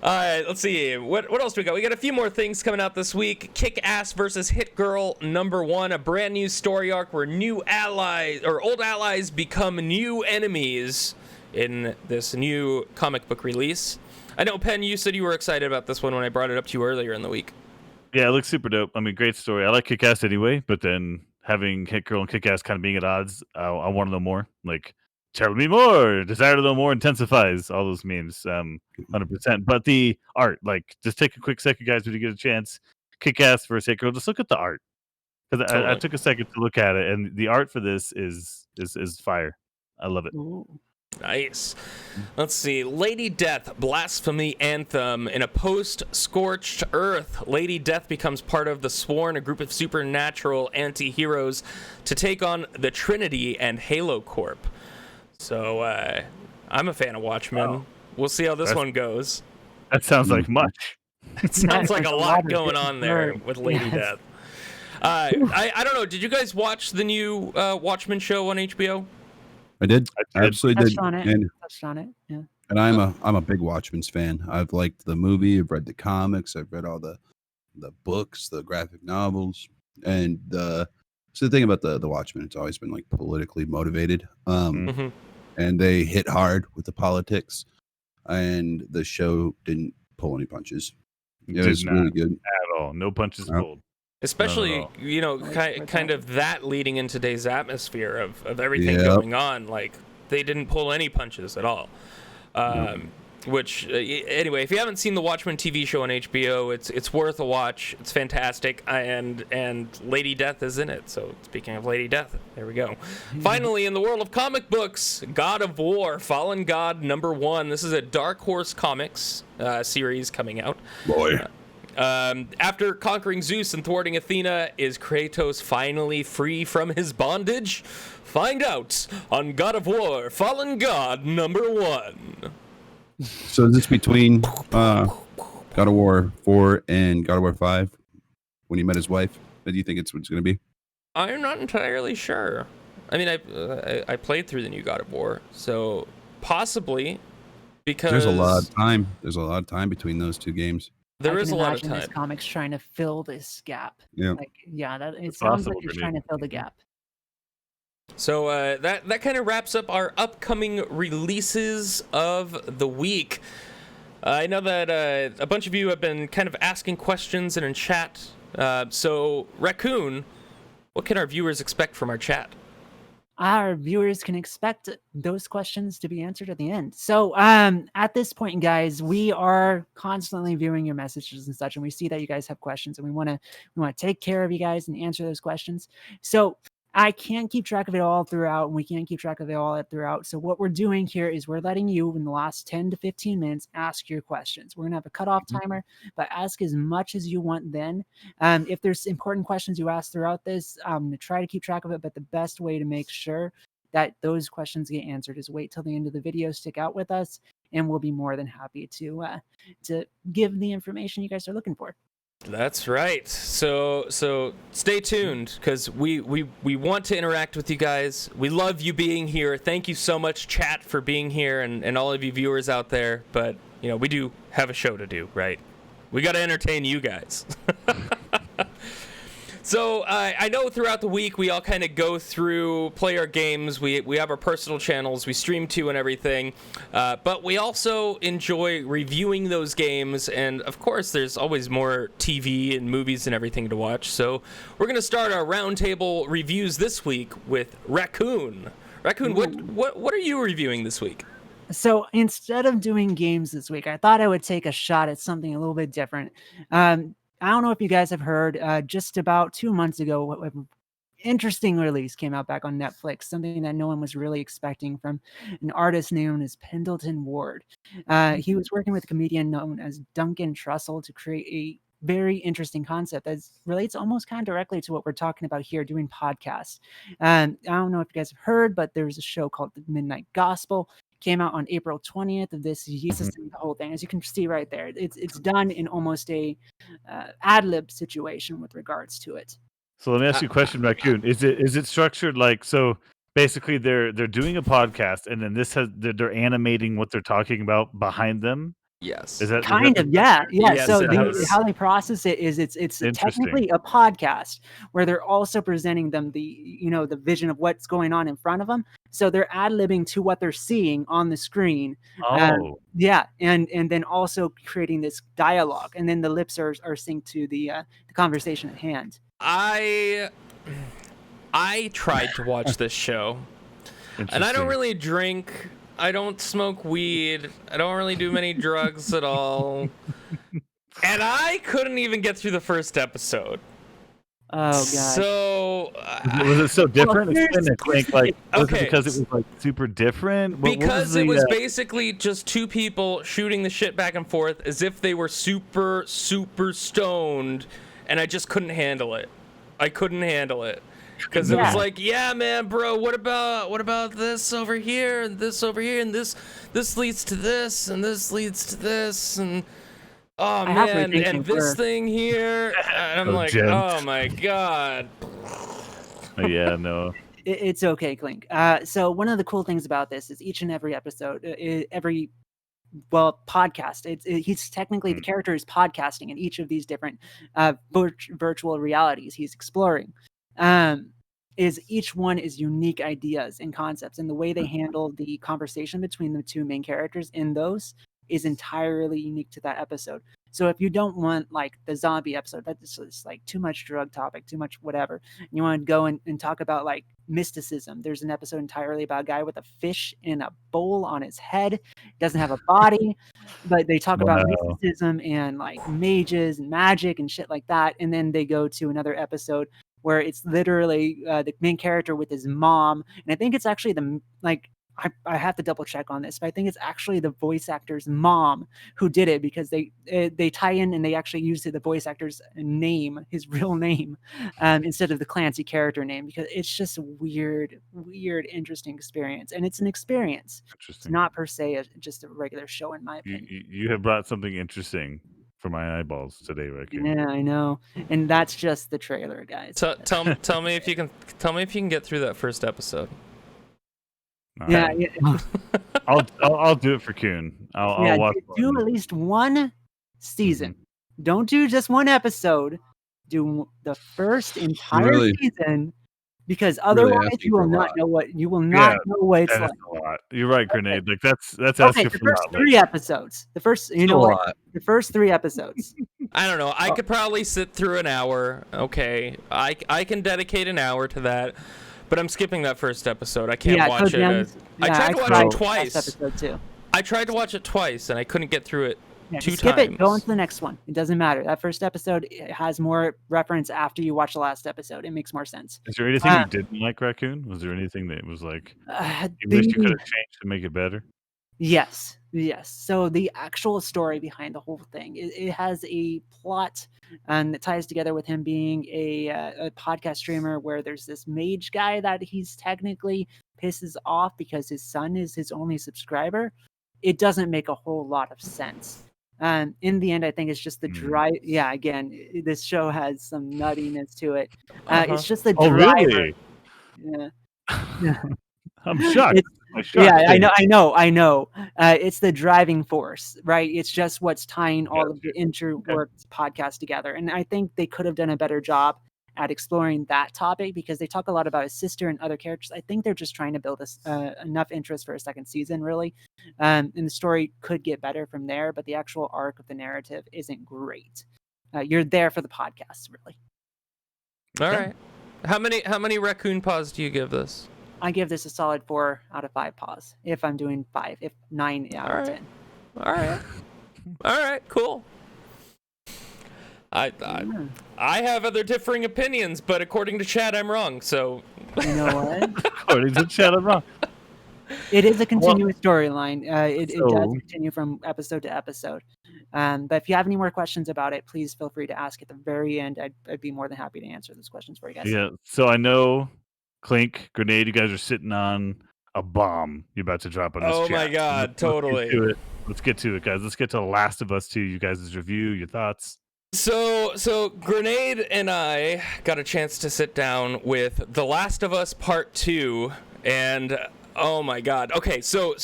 All right, let's see. What else do we got? We got a few more things coming out this week. Kick-Ass versus Hit Girl #1, a brand new story arc where new allies or old allies become new enemies in this new comic book release. I know, Penn, you said you were excited about this one when I brought it up to you earlier in the week. Yeah, it looks super dope. I mean, great story. I like Kick-Ass anyway, but then having Hit Girl and Kick-Ass kind of being at odds, I want to know more. Like, tell me more, desire to know more intensifies, all those memes, 100%. But the art, like, just take a quick second, guys, when you get a chance. Kick-Ass versus Hit Girl, just look at the art. Because I Totally. took a second to look at it, and the art for this is fire. I love it. Ooh. Nice. Let's see. Lady Death Blasphemy Anthem. In a post-scorched Earth, Lady Death becomes part of the Sworn, a group of supernatural anti-heroes to take on the Trinity and Halo Corp. So, I'm a fan of Watchmen. Oh. We'll see how this one goes. That sounds like much. It sounds like a There's a lot lot of going different on there words. with Lady Yes. Death. I don't know. Did you guys watch the new Watchmen show on HBO? I did. I did. Absolutely did. Touched on it. And Touched on it. Yeah. I'm a big Watchmen's fan. I've liked the movie. I've read the comics. I've read all the books, the graphic novels, and so the thing about the Watchmen, it's always been like politically motivated. Mm-hmm. And they hit hard with the politics, and the show didn't pull any punches. It Did was not really good. at all. No punches No. pulled. Especially, all. kind of that leading in today's atmosphere of everything Yep. going on. Like, they didn't pull any punches at all. Which anyway, if you haven't seen the Watchmen TV show on HBO, it's worth a watch. It's fantastic, and Lady Death is in it. So speaking of Lady Death, there we go. Finally, in the world of comic books, God of War: Fallen God #1. This is a Dark Horse Comics series coming out. Boy. After conquering Zeus and thwarting Athena, is Kratos finally free from his bondage? Find out on God of War: Fallen God #1. So is this between God of War 4 and God of War 5 when he met his wife? What do you think it's going to be? I'm not entirely sure. I mean, I played through the new God of War, so possibly, because There's a lot of time. There's a lot of time between those two games. There is a lot of time. This time. comic's trying to fill this gap. Yeah. It sounds like it's trying to fill the gap. So that kind of wraps up our upcoming releases of the week. I know that a bunch of you have been kind of asking questions and in chat. So, Raccoon, what can our viewers expect from our chat? Our viewers can expect those questions to be answered at the end. So at this point, guys, we are constantly viewing your messages and such, and we see that you guys have questions, and we want to take care of you guys and answer those questions. So I can't keep track of it all throughout, and we can't keep track of it all throughout. So what we're doing here is we're letting you, in the last 10 to 15 minutes, ask your questions. We're going to have a cutoff timer, but ask as much as you want then. If there's important questions you ask throughout this, I'm going to try to keep track of it, but the best way to make sure that those questions get answered is wait till the end of the video, stick out with us, and we'll be more than happy to give the information you guys are looking for. That's right. So stay tuned, because we want to interact with you guys. We love you being here. Thank you so much, chat, for being here, and all of you viewers out there. But we do have a show to do, right? We got to entertain you guys. So I know throughout the week we all kind of go through, play our games. We have our personal channels we stream to and everything, but we also enjoy reviewing those games. And of course, there's always more TV and movies and everything to watch. So we're gonna start our roundtable reviews this week with Raccoon. Raccoon, what are you reviewing this week? So instead of doing games this week, I thought I would take a shot at something a little bit different. I don't know if you guys have heard, just about 2 months ago, an interesting release came out back on Netflix, something that no one was really expecting, from an artist known as Pendleton Ward. He was working with a comedian known as Duncan Trussell to create a very interesting concept that relates almost kind of directly to what we're talking about here, doing podcasts. I don't know if you guys have heard, but there's a show called The Midnight Gospel. Came out on April 20th of this year. The whole thing, as you can see right there, it's done in almost a ad lib situation with regards to it. So let me ask you a question, Raccoon. Is it structured like, so basically they're doing a podcast, and then they're animating what they're talking about behind them? Yes. Is that Yeah. Yes, So how they process it is it's technically a podcast where they're also presenting them the vision of what's going on in front of them. So they're ad-libbing to what they're seeing on the screen. And then also creating this dialogue, and then the lips are synced to the conversation at hand. I tried to watch this show, and I don't really drink. I don't smoke weed. I don't really do many drugs at all. And I couldn't even get through the first episode. Oh, God. So... was it so different? Was it because it was like super different? Because it was basically just two people shooting the shit back and forth as if they were super, super stoned, and I just couldn't handle it. I couldn't handle it. Because it was like, yeah, man, bro, what about this over here and this over here, and this leads to this and this leads to this, and oh man, and this thing here, and I'm like, oh my God. Yeah, no. It's okay, Clink. So one of the cool things about this is each and every episode, podcast. He's technically the character is podcasting in each of these different virtual realities he's exploring. Is each one is unique ideas and concepts, and the way they handle the conversation between the two main characters in those is entirely unique to that episode. So if you don't want like the zombie episode, that's just like too much drug topic, too much whatever, and you want to go and talk about like mysticism, there's an episode entirely about a guy with a fish in a bowl on his head. He doesn't have a body, but they talk about Wow. mysticism and like mages and magic and shit like that. And then they go to another episode where it's literally the main character with his mom, and I think it's actually I have to double check on this, but I think it's actually the voice actor's mom who did it, because they tie in and they actually use the voice actor's name, his real name, instead of the Clancy character name, because it's just a weird, interesting experience, and it's an experience. It's Interesting. not per se just a regular show, in my You, opinion. you have brought something interesting for my eyeballs today, Raccoon. Yeah, I know, and that's just the trailer, guys. Tell me if you can get through that first episode. Yeah, I'll do it for Kuhn. I'll watch. do at least one season. Don't do just one episode. Do the first entire season, because otherwise you will not know what it's like. A lot. You're right, Grenade. Like that's Okay, asking the for first a lot. 3 episodes. The first, the first 3 episodes. I don't know. I could probably sit through an hour. Okay, I can dedicate an hour to that, but I'm skipping that first episode. I can't watch it. I tried to watch it twice. Episode 2. I tried to watch it twice, and I couldn't get through it 2 skip times. it. Go on to the next one. It doesn't matter. That first episode has more reference after you watch the last episode. It makes more sense. Is there anything you didn't like, Raccoon? Was there anything that was like you wish you could have changed to make it better? Yes. So the actual story behind the whole thing, it has a plot that ties together with him being a podcast streamer, where there's this mage guy that he's technically pisses off because his son is his only subscriber. It doesn't make a whole lot of sense. In the end, I think it's just the drive. Yeah, again, this show has some nuttiness to it. It's just the driver. Oh, really? Yeah. I'm shocked. I know. It's the driving force, right? It's just what's tying all of the interworked podcasts together. And I think they could have done a better job at exploring that topic, because they talk a lot about his sister and other characters. I think they're just trying to build enough interest for a second season, really. And the story could get better from there, but the actual arc of the narrative isn't great. You're there for the podcast, really. All right. How many raccoon paws do you give this? I give this a solid 4 out of 5 paws. If I'm doing 5, if 9 out of 10. All right. Cool. I have other differing opinions, but according to Chad, I'm wrong. So you know what? According to Chad, I'm wrong. It is a continuous storyline. It does continue from episode to episode. But if you have any more questions about it, please feel free to ask at the very end. I'd be more than happy to answer those questions for you guys. Yeah. So I know Clink, Grenade, you guys are sitting on a bomb you're about to drop on this chat. Oh my God, totally. Let's get to it, guys. Let's get to The Last of Us 2. You guys' review, your thoughts. So Grenade and I got a chance to sit down with The Last of Us Part 2, and oh my God. Okay, so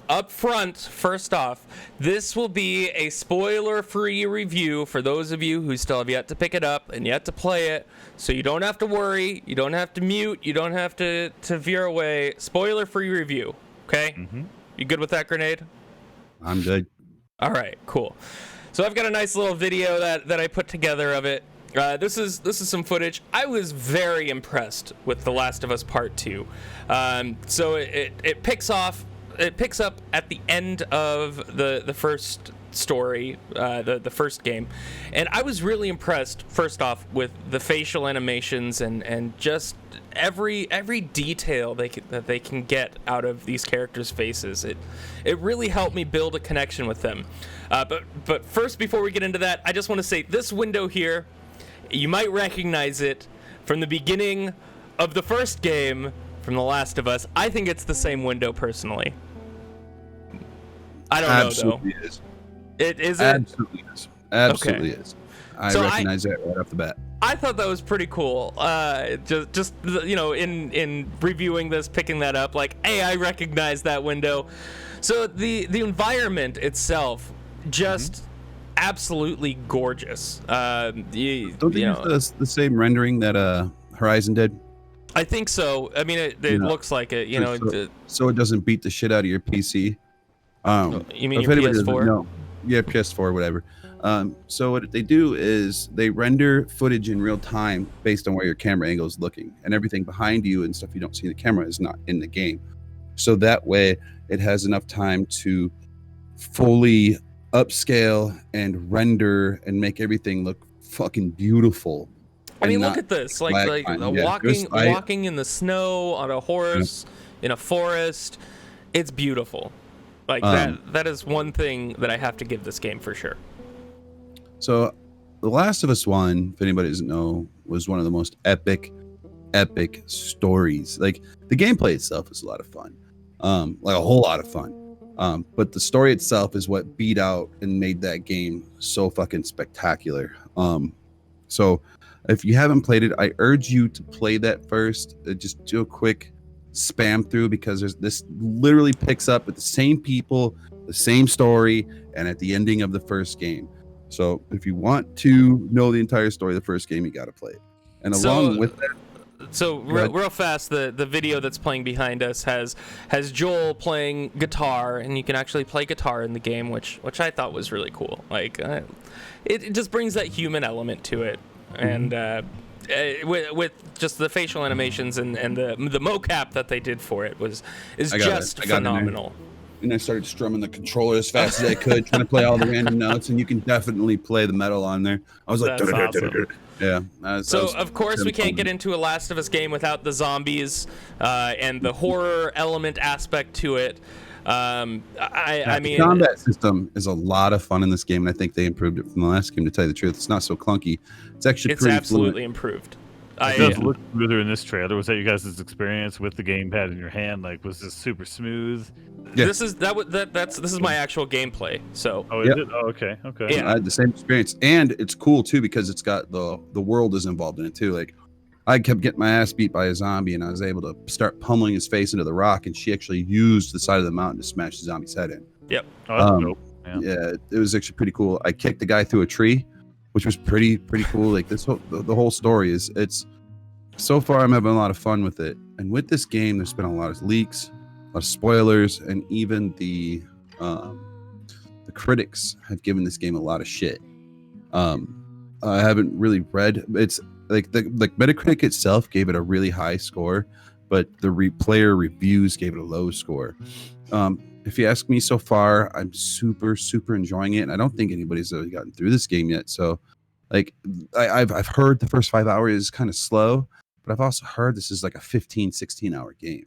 up front, first off, this will be a spoiler-free review for those of you who still have yet to pick it up and yet to play it. So you don't have to worry, you don't have to mute, you don't have to veer away. Spoiler-free review, okay? Mm-hmm. You good with that, Grenade? I'm good. All right, cool. So I've got a nice little video that I put together of it. This is some footage. I was very impressed with The Last of Us Part 2. So it picks up at the end of the first story, the first game, and I was really impressed, first off, with the facial animations and just every detail that they can get out of these characters' faces. It really helped me build a connection with them. But first, before we get into that, I just want to say this window here, you might recognize it from the beginning of the first game from The Last of Us. I think it's the same window, personally. I don't Absolutely know, though. Is. It is. Absolutely is. Absolutely Okay. is. I So recognize that right off the bat. I thought that was pretty cool. Just in reviewing this, picking that up, like, hey, I recognize that window. So the environment itself, just absolutely gorgeous. Don't they use the same rendering that Horizon did? I think so. I mean, it looks like it. So it doesn't beat the shit out of your PC. You mean if your anybody doesn't PS4? know, yeah, PS4, whatever. So what they do is they render footage in real time based on where your camera angle is looking, and everything behind you and stuff you don't see in the camera is not in the game. So that way, it has enough time to fully upscale and render and make everything look fucking beautiful. I mean, and look not at this, lag like time. walking in the snow on a horse in a forest. It's beautiful. Like that is one thing that I have to give this game for sure. So, The Last of Us 1, if anybody doesn't know, was one of the most epic stories. Like, the gameplay itself is a lot of fun, like a whole lot of fun. But the story itself is what beat out and made that game so fucking spectacular. So if you haven't played it, I urge you to play that first. Just do a quick spam through, because this literally picks up with the same people, the same story, and at the ending of the first game. So if you want to know the entire story of the first game, you got to play it. And along with that, So real fast, the video that's playing behind us has Joel playing guitar, and you can actually play guitar in the game, which I thought was really cool. Like it just brings that human element to it, and with just the facial animations and the mocap that they did for it is just phenomenal. And I started strumming the controller as fast as I could, trying to play all the random notes, and you can definitely play the metal on there. I was like, That's awesome. Yeah. So of course we can't get into a Last of Us game without the zombies and the horror element aspect to it. I mean, the combat system is a lot of fun in this game, and I think they improved it from the last game. To tell you the truth, it's not so clunky. It's actually pretty absolutely fluid. It improved. does look smoother in this trailer. Was that you guys' experience with the gamepad in your hand? Like, was this super smooth? Yeah. This is my actual gameplay. So Oh, is it? Oh, okay. Yeah. I had the same experience, and it's cool too because it's got the world is involved in it too. Like, I kept getting my ass beat by a zombie, and I was able to start pummeling his face into the rock, and she actually used the side of the mountain to smash the zombie's head in. Yep. Oh, that's dope. Yeah, it was actually pretty cool. I kicked the guy through a tree, which was pretty cool. Like, the whole story it's so far I'm having a lot of fun with it. And with this game, there's been a lot of leaks, a lot of spoilers, and even the critics have given this game a lot of shit. I haven't really read. It's like the Metacritic itself gave it a really high score, but the player reviews gave it a low score. If you ask me, so far I'm super enjoying it, and I don't think anybody's really gotten through this game yet. So, like, I've heard the first 5 hours is kind of slow, but I've also heard this is like a 15-16 hour game.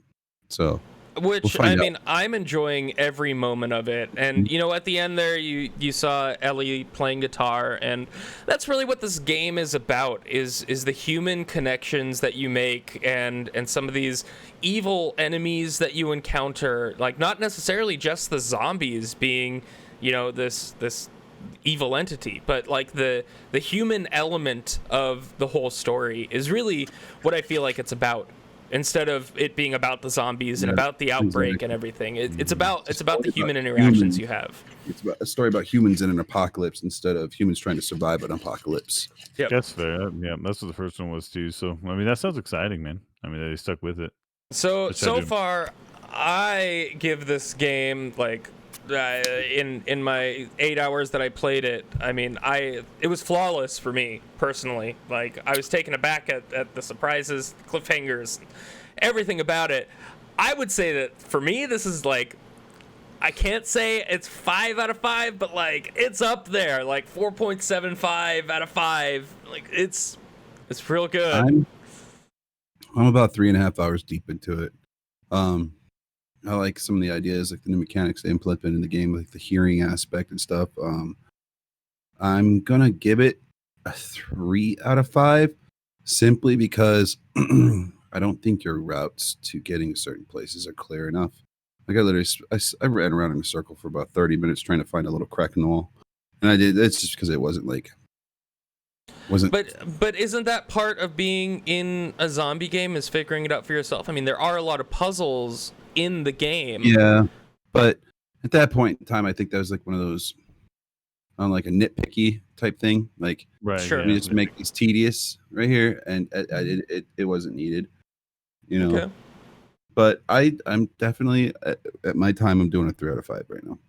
So, which I mean, I'm enjoying every moment of it. And you know, at the end there, you saw Ellie playing guitar, and that's really what this game is about. Is the human connections that you make, and some of these evil enemies that you encounter. Like, not necessarily just the zombies being, you know, this evil entity, but like the human element of the whole story is really what I feel like it's about, instead of it being about the zombies and about the outbreak and everything. It's about the human interactions you have. It's about a story about humans in an apocalypse instead of humans trying to survive an apocalypse. Yep. That's fair. Yeah, that's what the first one was too. So I mean, that sounds exciting, man. I mean, they stuck with it. So far I give this game, like, in my 8 hours that I played it, I mean, it was flawless for me personally. Like, I was taken aback at the surprises, cliffhangers, everything about it. I would say that for me, this is like, I can't say it's 5 out of 5, but like, it's up there, like 4.75 out of 5. Like, it's real good. I'm about 3.5 hours deep into it. I like some of the ideas, like the new mechanics they implemented in the game, like the hearing aspect and stuff. I'm gonna give it a 3 out of 5, simply because I don't think your routes to getting to certain places are clear enough. Like, I ran around in a circle for about 30 minutes trying to find a little crack in the wall, and I did. It's just because it wasn't. But isn't that part of being in a zombie game, is figuring it out for yourself? I mean, there are a lot of puzzles in the game. Yeah, but at that point in time, I think that was like one of those, like a nitpicky type thing. Like, Right. Sure. we just make this tedious right here, and it wasn't needed. You know. Okay. But I'm definitely at my time. I'm doing a 3 out of 5 right now.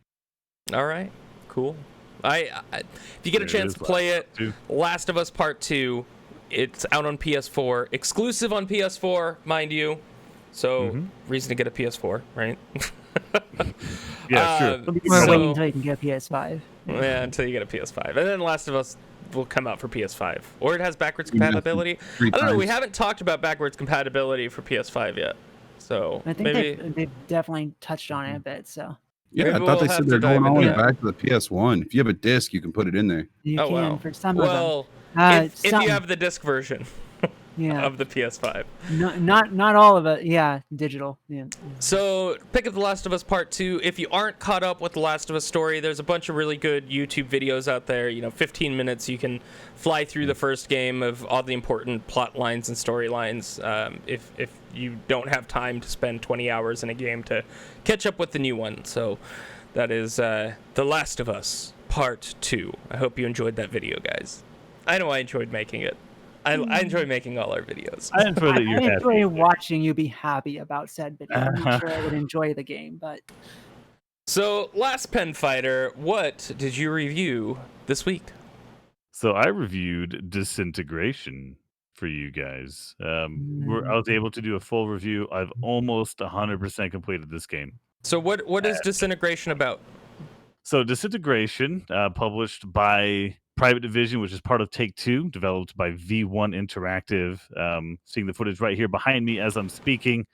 All right, cool. If you get a There chance is to play Last it, of Us 2. Last of Us Part 2, it's out on PS4, exclusive on PS4, mind you. So, reason to get a PS4, right? Yeah, sure. We're waiting So, until you can get a PS5. yeah, until you get a PS5. And then Last of Us will come out for PS5. Or it has backwards Remastered compatibility. 3 I don't know, we times. haven't talked about backwards compatibility for PS5 yet. So, I think maybe they've definitely touched on it a bit, so Yeah, Maybe I thought we'll they have said to they're going dive all the into way that. back to the PS1. If you have a disc, you can put it in there. you Oh, can wow. for some of them. Well, if Some, you have the disc version yeah, of the PS5. not all of it. Yeah, digital. Yeah. So, pick up The Last of Us Part 2. If you aren't caught up with The Last of Us story, there's a bunch of really good YouTube videos out there. 15 minutes, you can fly through the first game of all the important plot lines and storylines. If you don't have time to spend 20 hours in a game to catch up with the new one. So, that is The Last of Us Part 2. I hope you enjoyed that video, guys. I know I enjoyed making it. I enjoy making all our videos. I enjoy that you're I happy. enjoy watching you be happy about said video. I'm not sure I would enjoy the game, but So, last Pen Fighter, what did you review this week? So I reviewed Disintegration for you guys. I was able to do a full review. I've almost 100% completed this game. So, what is Disintegration about? So Disintegration, published by Private Division, which is part of Take-Two, developed by V1 Interactive. Seeing the footage right here behind me as I'm speaking.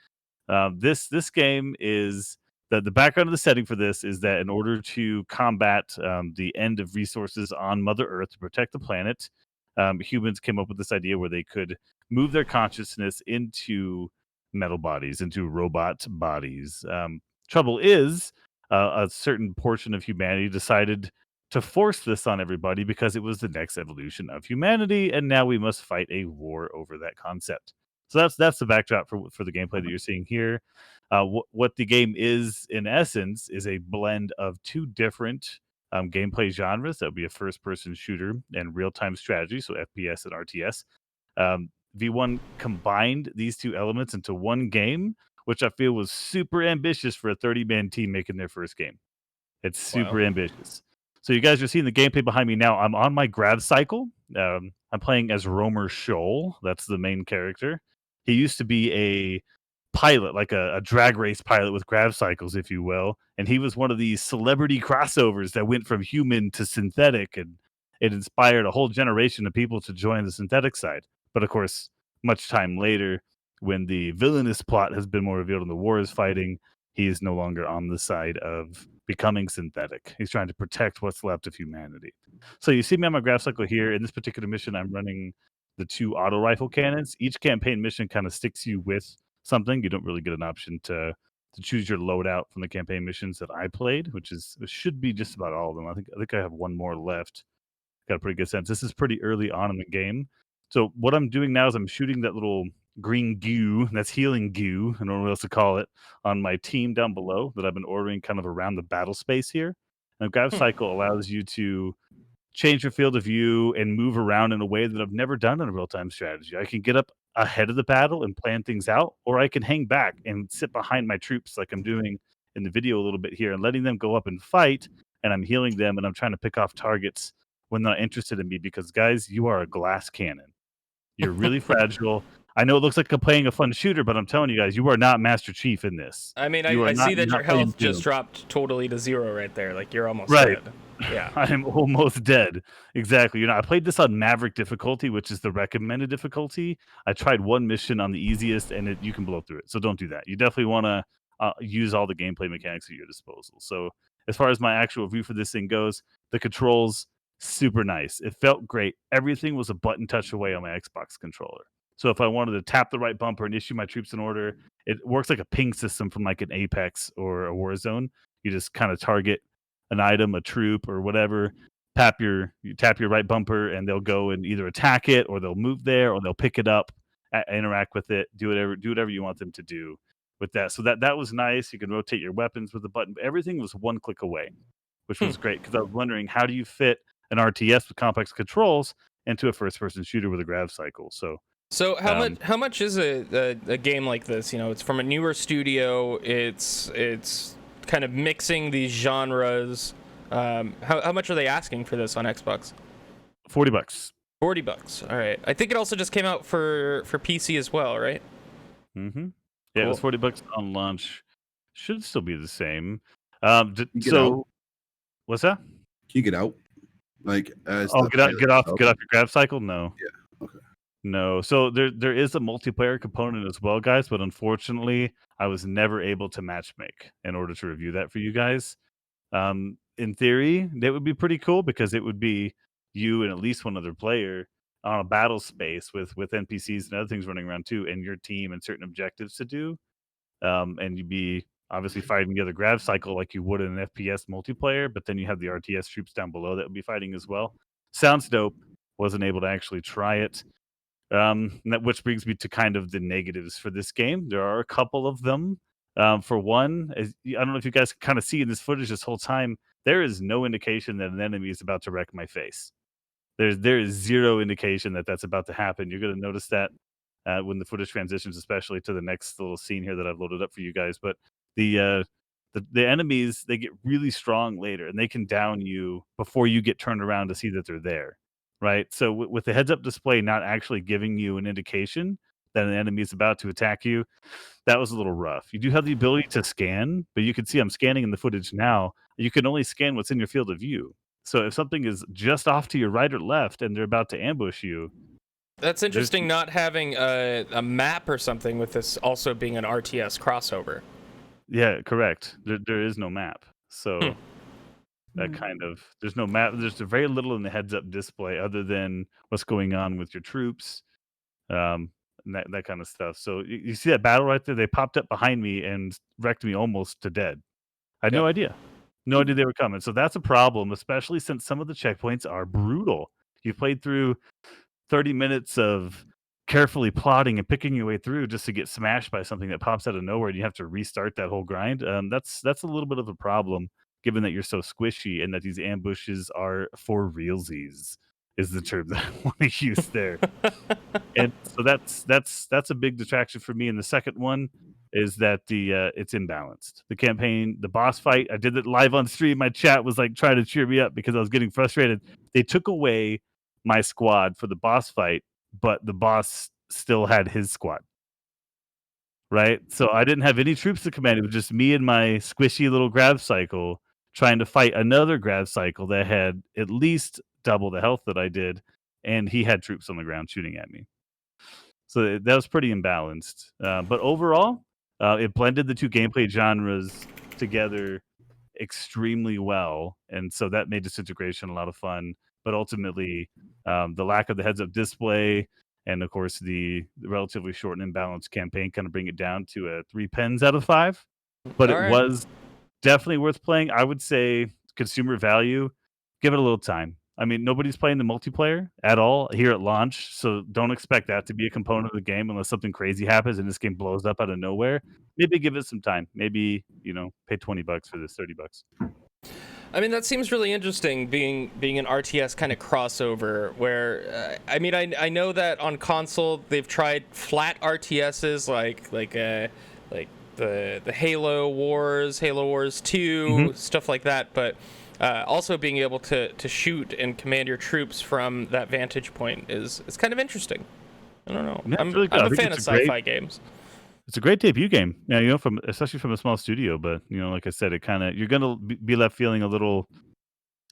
This game is the background of the setting for this is that in order to combat the end of resources on Mother Earth to protect the planet, humans came up with this idea where they could move their consciousness into metal bodies, into robot bodies. Trouble is, a certain portion of humanity decided to force this on everybody because it was the next evolution of humanity, and now we must fight a war over that concept. So that's the backdrop for the gameplay that you're seeing here. What the game is in essence is a blend of two different gameplay genres. That would be a first-person shooter and real-time strategy, so FPS and RTS. V1 combined these two elements into one game, which I feel was super ambitious for a 30-man team making their first game. It's super ambitious. So you guys are seeing the gameplay behind me now. I'm on my grab cycle. I'm playing as Romer Scholl. That's the main character. He used to be a pilot, like a drag race pilot with grab cycles, if you will. And he was one of these celebrity crossovers that went from human to synthetic, and it inspired a whole generation of people to join the synthetic side. But of course, much time later, when the villainous plot has been more revealed and the war is fighting, he is no longer on the side of becoming synthetic. He's trying to protect what's left of humanity. So you see me on my graph cycle here. In this particular mission, I'm running the 2 auto rifle cannons. Each campaign mission kind of sticks you with something. You don't really get an option to choose your loadout from the campaign missions that I played, which should be just about all of them. I think I have one more left. Got a pretty good sense. This is pretty early on in the game. So what I'm doing now is I'm shooting that little green goo, that's healing goo, I don't know what else to call it, on my team down below that I've been ordering kind of around the battle space here. And Grab Cycle allows you to change your field of view and move around in a way that I've never done in a real-time strategy. I can get up ahead of the battle and plan things out, or I can hang back and sit behind my troops like I'm doing in the video a little bit here and letting them go up and fight, and I'm healing them and I'm trying to pick off targets when they're not interested in me because, guys, you are a glass cannon. You're really fragile. I know it looks like I'm playing a fun shooter, but I'm telling you guys, you are not Master Chief in this. I mean, You are I see not- that you're your not playing health just Doom. dropped totally to 0 right there. Like, you're almost Right. dead. Yeah. I'm almost dead. Exactly. I played this on Maverick difficulty, which is the recommended difficulty. I tried one mission on the easiest, and you can blow through it. So don't do that. You definitely want to use all the gameplay mechanics at your disposal. So as far as my actual review for this thing goes, the controls, super nice. It felt great. Everything was a button touch away on my Xbox controller. So if I wanted to tap the right bumper and issue my troops in order, it works like a ping system from like an Apex or a Warzone. You just kind of target an item, a troop, or whatever. You tap your right bumper, and they'll go and either attack it, or they'll move there, or they'll pick it up, interact with it, do whatever you want them to do with that. So that was nice. You can rotate your weapons with the button. Everything was one click away, which was great because I was wondering how do you fit an RTS with complex controls into a first-person shooter with a grab cycle. So So how much is a game like this? You know, it's from a newer studio. It's kind of mixing these genres. How much are they asking for this on Xbox? $40. $40. All right. I think it also just came out for PC as well, right? Mm-hmm. Yeah, it was Cool. $40 on launch. Should still be the same. You get out. What's that? Can you get out? Like as Oh, the get off pilot? your grab cycle. No, Yeah. Okay. no. So there is a multiplayer component as well, guys. But unfortunately, I was never able to matchmake in order to review that for you guys. In theory, that would be pretty cool because it would be you and at least one other player on a battle space with NPCs and other things running around too, and your team and certain objectives to do. And you'd be obviously fighting the other grab cycle like you would in an FPS multiplayer, but then you have the RTS troops down below that would be fighting as well. Sounds dope. Wasn't able to actually try it. Which brings me to kind of the negatives for this game. There are a couple of them. For one, I don't know if you guys can kind of see in this footage this whole time, there is no indication that an enemy is about to wreck my face. There is zero indication that that's about to happen. You're going to notice that when the footage transitions, especially to the next little scene here that I've loaded up for you guys. But the enemies, they get really strong later, and they can down you before you get turned around to see that they're there, right? So with the heads-up display not actually giving you an indication that an enemy is about to attack you, that was a little rough. You do have the ability to scan, but you can see I'm scanning in the footage now. You can only scan what's in your field of view. So if something is just off to your right or left and they're about to ambush you, That's interesting. Not having a map or something with this also being an RTS crossover. yeah, correct. There is no map. So that kind of there's no map. There's very little in the heads-up display other than what's going on with your troops, and that kind of stuff. So you see that battle right there? They popped up behind me and wrecked me almost to dead. I had no idea. No idea they were coming. So that's a problem, especially since some of the checkpoints are brutal. You've played through 30 minutes of carefully plotting and picking your way through just to get smashed by something that pops out of nowhere and you have to restart that whole grind. That's a little bit of a problem given that you're so squishy and that these ambushes are for realsies is the term that I want to use there. And so that's a big detraction for me. And the second one is that it's imbalanced. The campaign, the boss fight, I did it live on stream. My chat was like trying to cheer me up because I was getting frustrated. They took away my squad for the boss fight, but the boss still had his squad. Right? So I didn't have any troops to command. It was just me and my squishy little grab cycle trying to fight another grab cycle that had at least double the health that I did, and he had troops on the ground shooting at me. So that was pretty imbalanced. But overall, it blended the two gameplay genres together extremely well, and so that made this integration a lot of fun. But ultimately, the lack of the heads-up display and, of course, the relatively short and imbalanced campaign kind of bring it down to a 3 pens out of 5. But All it right. was definitely worth playing. I would say consumer value, give it a little time. I mean, nobody's playing the multiplayer at all here at launch, so don't expect that to be a component of the game unless something crazy happens and this game blows up out of nowhere. Maybe give it some time. Maybe, pay $20 for this, $30. I mean, that seems really interesting, being an RTS kind of crossover. Where I know that on console they've tried flat RTSs like the Halo Wars 2, stuff like that, but also being able to shoot and command your troops from that vantage point is kind of interesting. I don't know. Yeah, I'm really good. I a think fan of it's a great- sci-fi games. It's a great debut game. Yeah, especially from a small studio, but like I said, it kind of you're gonna be left feeling a little,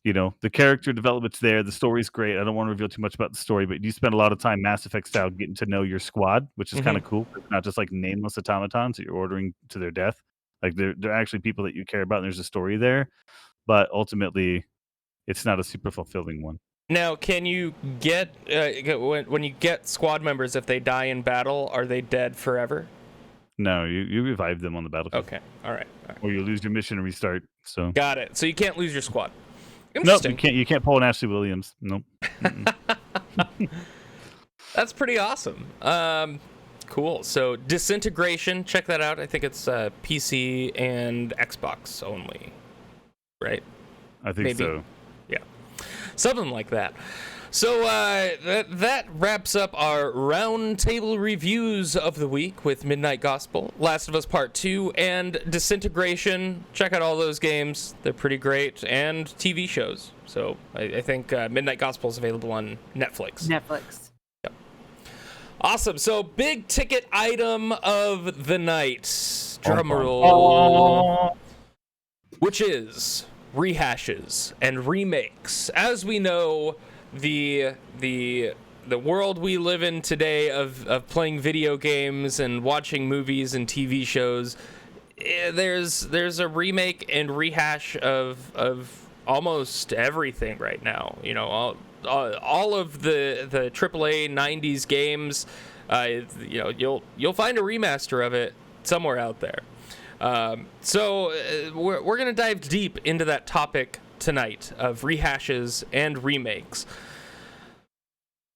the character development's there, the story's great. I don't want to reveal too much about the story, but you spend a lot of time Mass Effect style getting to know your squad, which is kind of cool. It's not just like nameless automatons that you're ordering to their death. Like they're actually people that you care about, and there's a story there. But ultimately, it's not a super fulfilling one. Now, can you get when you get squad members, if they die in battle, are they dead forever? No, you revive them on the battlefield. Okay, all right. Or you lose your mission and restart. So Got it. So you can't lose your squad. nope, Interesting. you can't pull an Ashley Williams. Nope. That's pretty awesome. Cool. So Disintegration, check that out. I think it's PC and Xbox only, right? I think Maybe. so. Yeah, something like that. So that wraps up our roundtable reviews of the week with Midnight Gospel, Last of Us Part 2, and Disintegration. Check out all those games. They're pretty great. And TV shows. So I think Midnight Gospel is available on Netflix. Netflix. Yep. Awesome. So big ticket item of the night. Drum roll. Which is rehashes and remakes. As we know, the world we live in today of playing video games and watching movies and TV shows, there's a remake and rehash of almost everything right now. You know, all of the AAA 90s games, you know, you'll find a remaster of it somewhere out there. So we're gonna dive deep into that topic tonight of rehashes and remakes.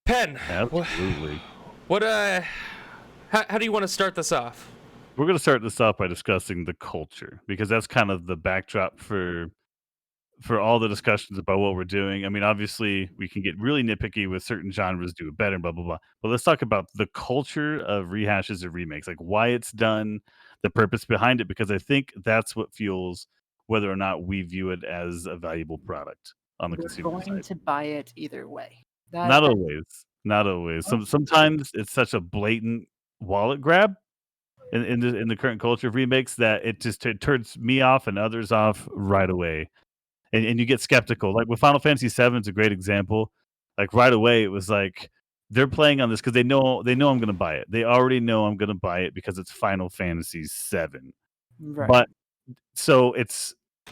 Penn, Absolutely. how do you want to start this off? We're going to start this off by discussing the culture, because that's kind of the backdrop for all the discussions about what we're doing. I mean, obviously, we can get really nitpicky with certain genres, do it better, blah, blah, blah. But let's talk about the culture of rehashes and remakes, like why it's done, the purpose behind it, because I think that's what fuels whether or not we view it as a valuable product on the We're consumer going side. to buy it either way. Not always. Not always. Sometimes it's such a blatant wallet grab in the current culture of remakes that it turns me off and others off right away. And you get skeptical. Like with Final Fantasy VII is a great example. Like right away, it was like they're playing on this because they know I'm going to buy it. They already know I'm going to buy it because it's Final Fantasy VII. Right. But so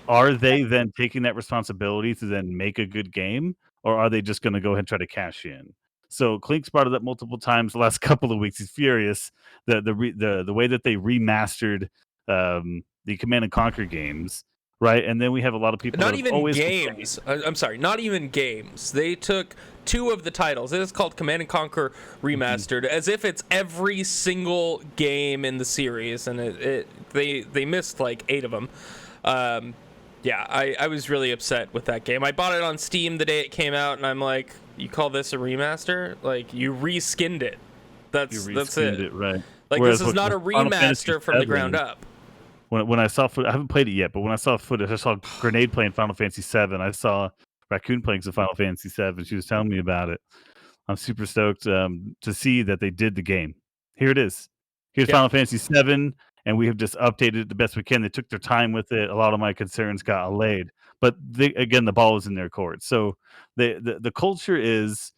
are they then taking that responsibility to then make a good game, or are they just going to go ahead and try to cash in? So Clink's brought it up multiple times the last couple of weeks. He's furious the way that they remastered the Command and Conquer games. Right, and then we have a lot of people. Not even games. I'm sorry, not even games. They took 2 of the titles. It is called Command and Conquer Remastered, as if it's every single game in the series, and they missed like 8 of them. Yeah, I was really upset with that game. I bought it on Steam the day it came out, and I'm like, you call this a remaster? Like, you reskinned it. That's it. Right. Like, Whereas this is not a remaster from the ground up. When I saw I haven't played it yet, but when I saw footage, I saw Grenade playing Final Fantasy VII. I saw Raccoon playing some Final Fantasy VII. She was telling me about it. I'm super stoked to see that they did the game. Here it is. Here's Final Fantasy VII, and we have just updated it the best we can. They took their time with it. A lot of my concerns got allayed, but again, the ball was in their court. So the culture is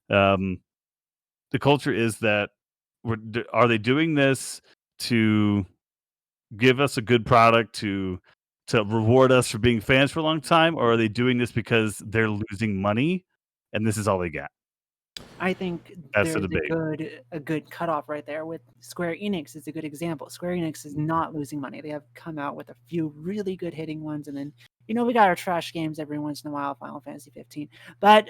that are they doing this to give us a good product to reward us for being fans for a long time, or are they doing this because they're losing money and this is all they got? I think That's there's the debate. a good cutoff right there with Square Enix is a good example. Square Enix is not losing money. They have come out with a few really good hitting ones, and then we got our trash games every once in a while, Final Fantasy 15. But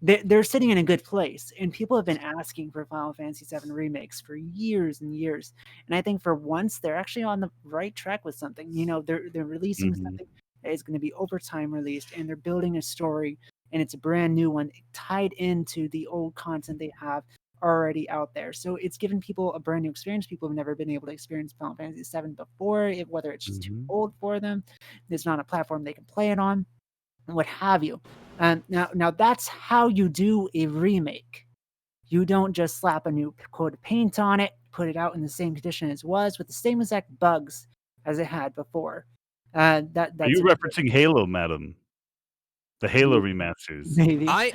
they're sitting in a good place, and people have been asking for Final Fantasy VII remakes for years and years. And I think for once they're actually on the right track with something. They're releasing something that is going to be over time released, and they're building a story, and it's a brand new one tied into the old content they have already out there. So it's given people a brand new experience. People have never been able to experience Final Fantasy VII before, whether it's just too old for them, there's not a platform they can play it on, what have you. Now that's how you do a remake. You don't just slap a new coat of paint on it, put it out in the same condition as it was, with the same exact bugs as it had before. Are you referencing Halo, madam? The Halo remasters. Maybe. I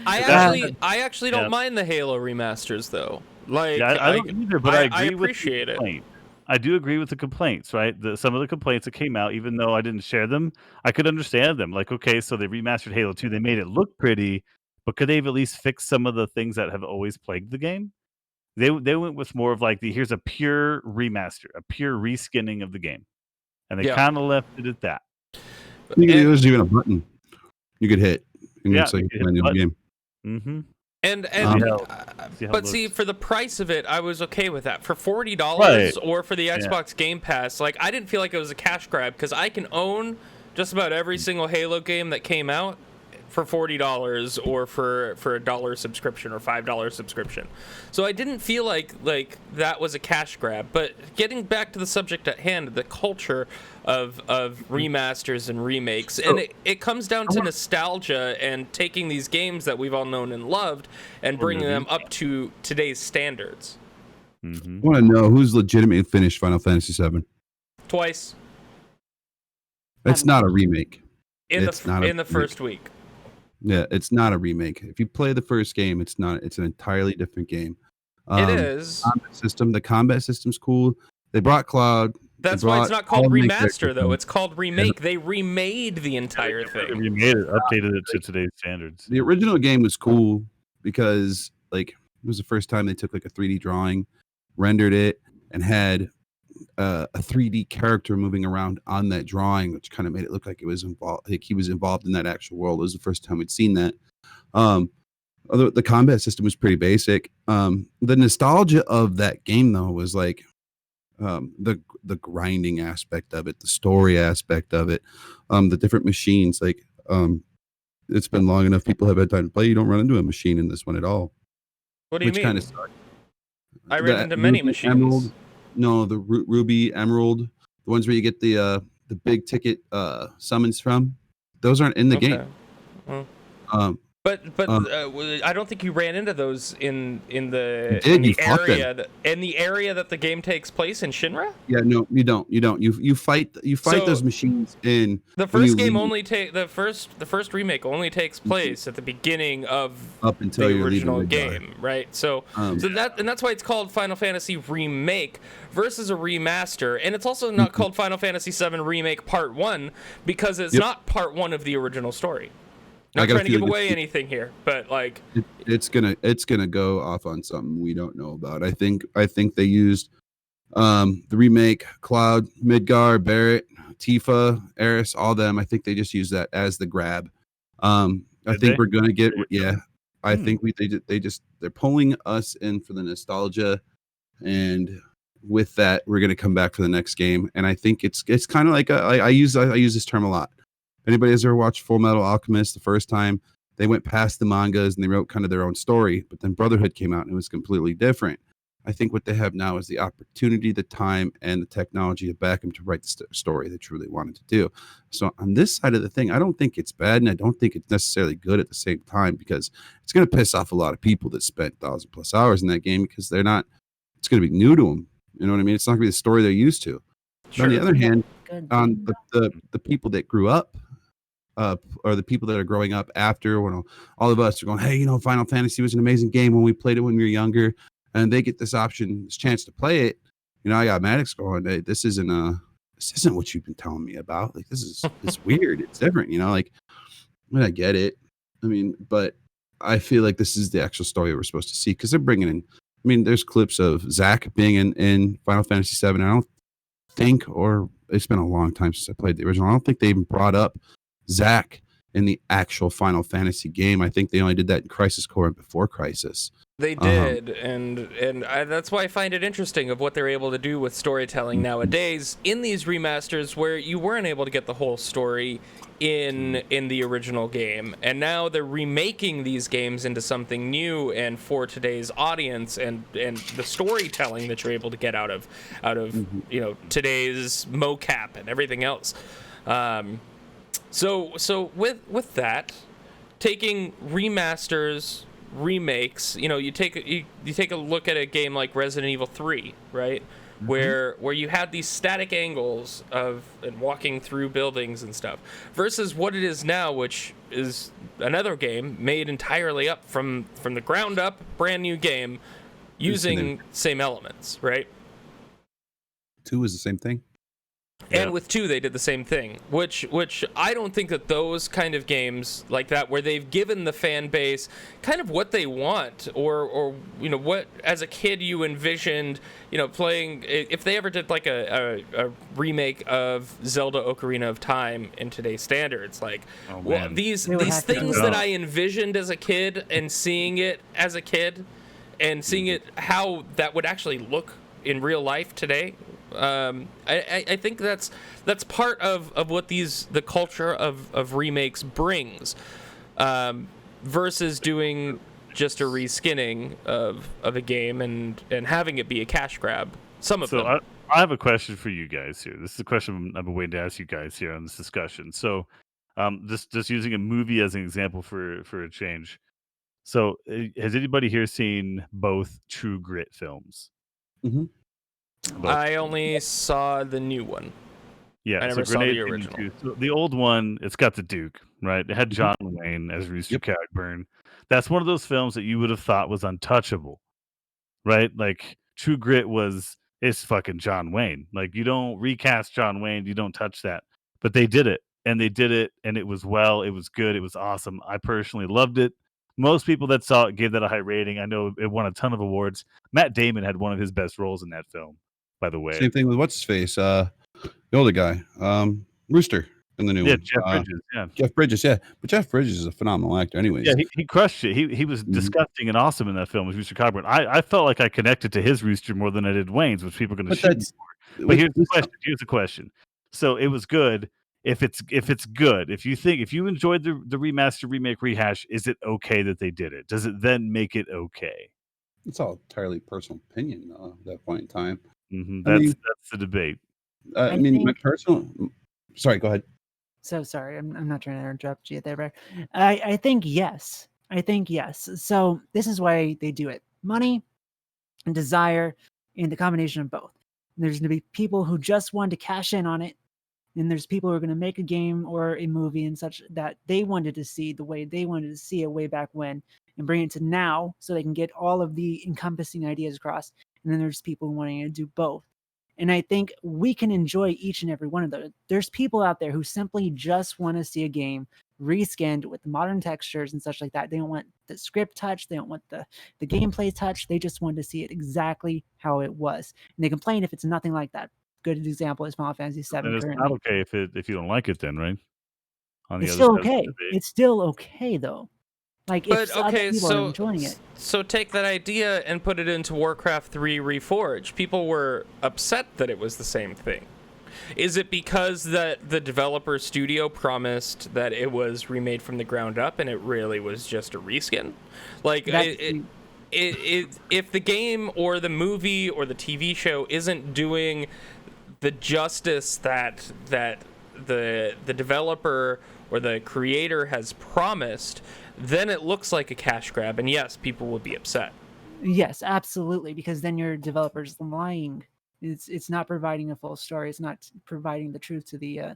actually don't mind the Halo remasters though. Like, yeah, I don't either, but I agree appreciate with it. I do agree with the complaints, right? Some of the complaints that came out, even though I didn't share them, I could understand them. Like, okay, so they remastered Halo 2, they made it look pretty, but could they have at least fixed some of the things that have always plagued the game? They went with more of like here's a pure remaster, a pure reskinning of the game, and they kind of left it at that. I think there was even a button you could hit, and it's like a new game. Mm-hmm. But see, for the price of it, I was okay with that. For $40 or for the Xbox Game Pass, like, I didn't feel like it was a cash grab because I can own just about every single Halo game that came out $40 or for a $1 subscription or $5 subscription. So I didn't feel like that was a cash grab. But getting back to the subject at hand, the culture of remasters and remakes, and it comes down to nostalgia and taking these games that we've all known and loved and bringing them up to today's standards. I want to know who's legitimately finished Final Fantasy VII. Twice. It's not a remake. In the first week. Yeah, it's not a remake. If you play the first game, it's not. It's an entirely different game. It is. The combat system's cool. They brought Cloud. That's why it's not called remaster, though. It's called remake. They remade the entire thing. They remade it, updated it to today's standards. The original game was cool because like it was the first time they took like a 3D drawing, rendered it, and had a 3D character moving around on that drawing, which kind of made it look like it was involved. Like he was involved in that actual world. It was the first time we'd seen that. Although the combat system was pretty basic. The nostalgia of that game though was like the grinding aspect of it, the story aspect of it, the different machines. Like it's been long enough. People have had time to play. You don't run into a machine in this one at all. What do you mean? Kind of sucked. I ran into many machines. Emerald, no, the Ruby, Emerald, the ones where you get the big ticket summons from. Those aren't in the game. Well. But I don't think you ran into those in the area that the game takes place in Shinra. Yeah, no, you don't. You fight those machines in the first game. The first remake only takes place at the beginning of up until the original game, right? So that's why it's called Final Fantasy Remake versus a remaster, and it's also not called Final Fantasy VII Remake Part 1 because it's not Part 1 of the original story. Not trying to give away anything here, but like it's gonna go off on something we don't know about. I think they used the remake, Cloud, Midgar, Barrett, Tifa, Eris, all them. I think they just used that as the grab. I think we're gonna get I think they're pulling us in for the nostalgia, and with that we're gonna come back for the next game. And I think it's kind of like I use this term a lot. Anybody has ever watched Full Metal Alchemist? The first time they went past the mangas and they wrote kind of their own story, but then Brotherhood came out and it was completely different. I think what they have now is the opportunity, the time, and the technology to back them to write the story they truly wanted to do. So on this side of the thing, I don't think it's bad, and I don't think it's necessarily good at the same time, because it's going to piss off a lot of people that spent 1,000+ hours in that game, because it's going to be new to them. You know what I mean? It's not going to be the story they're used to. Sure. On the other hand, on the people that grew up, or the people that are growing up after, when all of us are going, hey, Final Fantasy was an amazing game when we played it when we were younger, and they get this chance to play it. I got Maddox going, hey, this isn't what you've been telling me about. Like, it's weird. It's different, like, I get it. I mean, but I feel like this is the actual story we're supposed to see, because they're bringing in, there's clips of Zack being in Final Fantasy VII. I don't think, or it's been a long time since I played the original, I don't think they even brought up Zack in the actual Final Fantasy game. I think they only did that in Crisis Core and before Crisis. They did, and that's why I find it interesting of what they're able to do with storytelling nowadays in these remasters, where you weren't able to get the whole story in the original game, and now they're remaking these games into something new and for today's audience, and the storytelling that you're able to get out of today's mocap and everything else. So with that, taking remasters, remakes, you take a look at a game like Resident Evil 3, right? Where you had these static angles and walking through buildings and stuff, versus what it is now, which is another game made entirely up from the ground up, brand new game, using same elements, right? 2 is the same thing. And with 2, they did the same thing, which I don't think that those kind of games like that, where they've given the fan base kind of what they want, or what as a kid you envisioned, playing, if they ever did like a remake of Zelda Ocarina of Time in today's standards, like these things that I envisioned as a kid, and seeing it as a kid, and seeing it how that would actually look in real life today. I think that's part of what the culture of remakes brings. versus doing just a reskinning of a game and having it be a cash grab. Some of them. So I have a question for you guys here. This is a question I've been waiting to ask you guys here on this discussion. So, just using a movie as an example for a change. So, has anybody here seen both True Grit films? Mhm. Both. I only saw the new one. Yeah, I never so saw the Grenade Thing original. too. So the old one, it's got the Duke, right? It had John Wayne as Rooster Cogburn. That's one of those films that you would have thought was untouchable, right? Like True Grit it's fucking John Wayne. Like you don't recast John Wayne, you don't touch that. But they did it, and it was it was good, it was awesome. I personally loved it. Most people that saw it gave that a high rating. I know it won a ton of awards. Matt Damon had one of his best roles in that film, by the way. Same thing with what's his face, the older guy, Rooster in the new one. Jeff Bridges. Yeah, Jeff Bridges, yeah, but Jeff Bridges is a phenomenal actor, anyways. yeah, he crushed it. He was disgusting and awesome in that film as Rooster Cogburn. I felt like I connected to his Rooster more than I did Wayne's, which people are going to But shoot me that's for. But here's the question. So it was good. If it's good, if you enjoyed the remaster, remake, rehash, is it okay that they did it? Does it then make it okay? It's all entirely personal opinion, though. At that point in time, That's the debate. I mean, my personal. Sorry, go ahead. So sorry, I'm not trying to interrupt you there, Bear. I think yes. I think yes. So this is why they do it. Money and desire and the combination of both. There's going to be people who just want to cash in on it. And there's people who are going to make a game or a movie and such that they wanted to see the way they wanted to see it way back when and bring it to now so they can get all of the encompassing ideas across. And then there's people wanting to do both. And I think we can enjoy each and every one of those. There's people out there who simply just want to see a game reskinned with modern textures and such like that. They don't want the script touch. They don't want the gameplay touch. They just want to see it exactly how it was. And they complain if it's nothing like that. Good example is Final Fantasy VII. And it's not okay if you don't like it, then, right? It's still okay. It's still okay though. Like, but if other people are enjoying it. So take that idea and put it into Warcraft 3 Reforged. People were upset that it was the same thing. Is it because that the developer studio promised that it was remade from the ground up and it really was just a reskin? Like, if the game or the movie or the TV show isn't doing the justice that the developer or the creator has promised, then it looks like a cash grab, and yes, people will be upset. Yes, absolutely, because then your developer's lying. It's not providing a full story. It's not providing the truth to the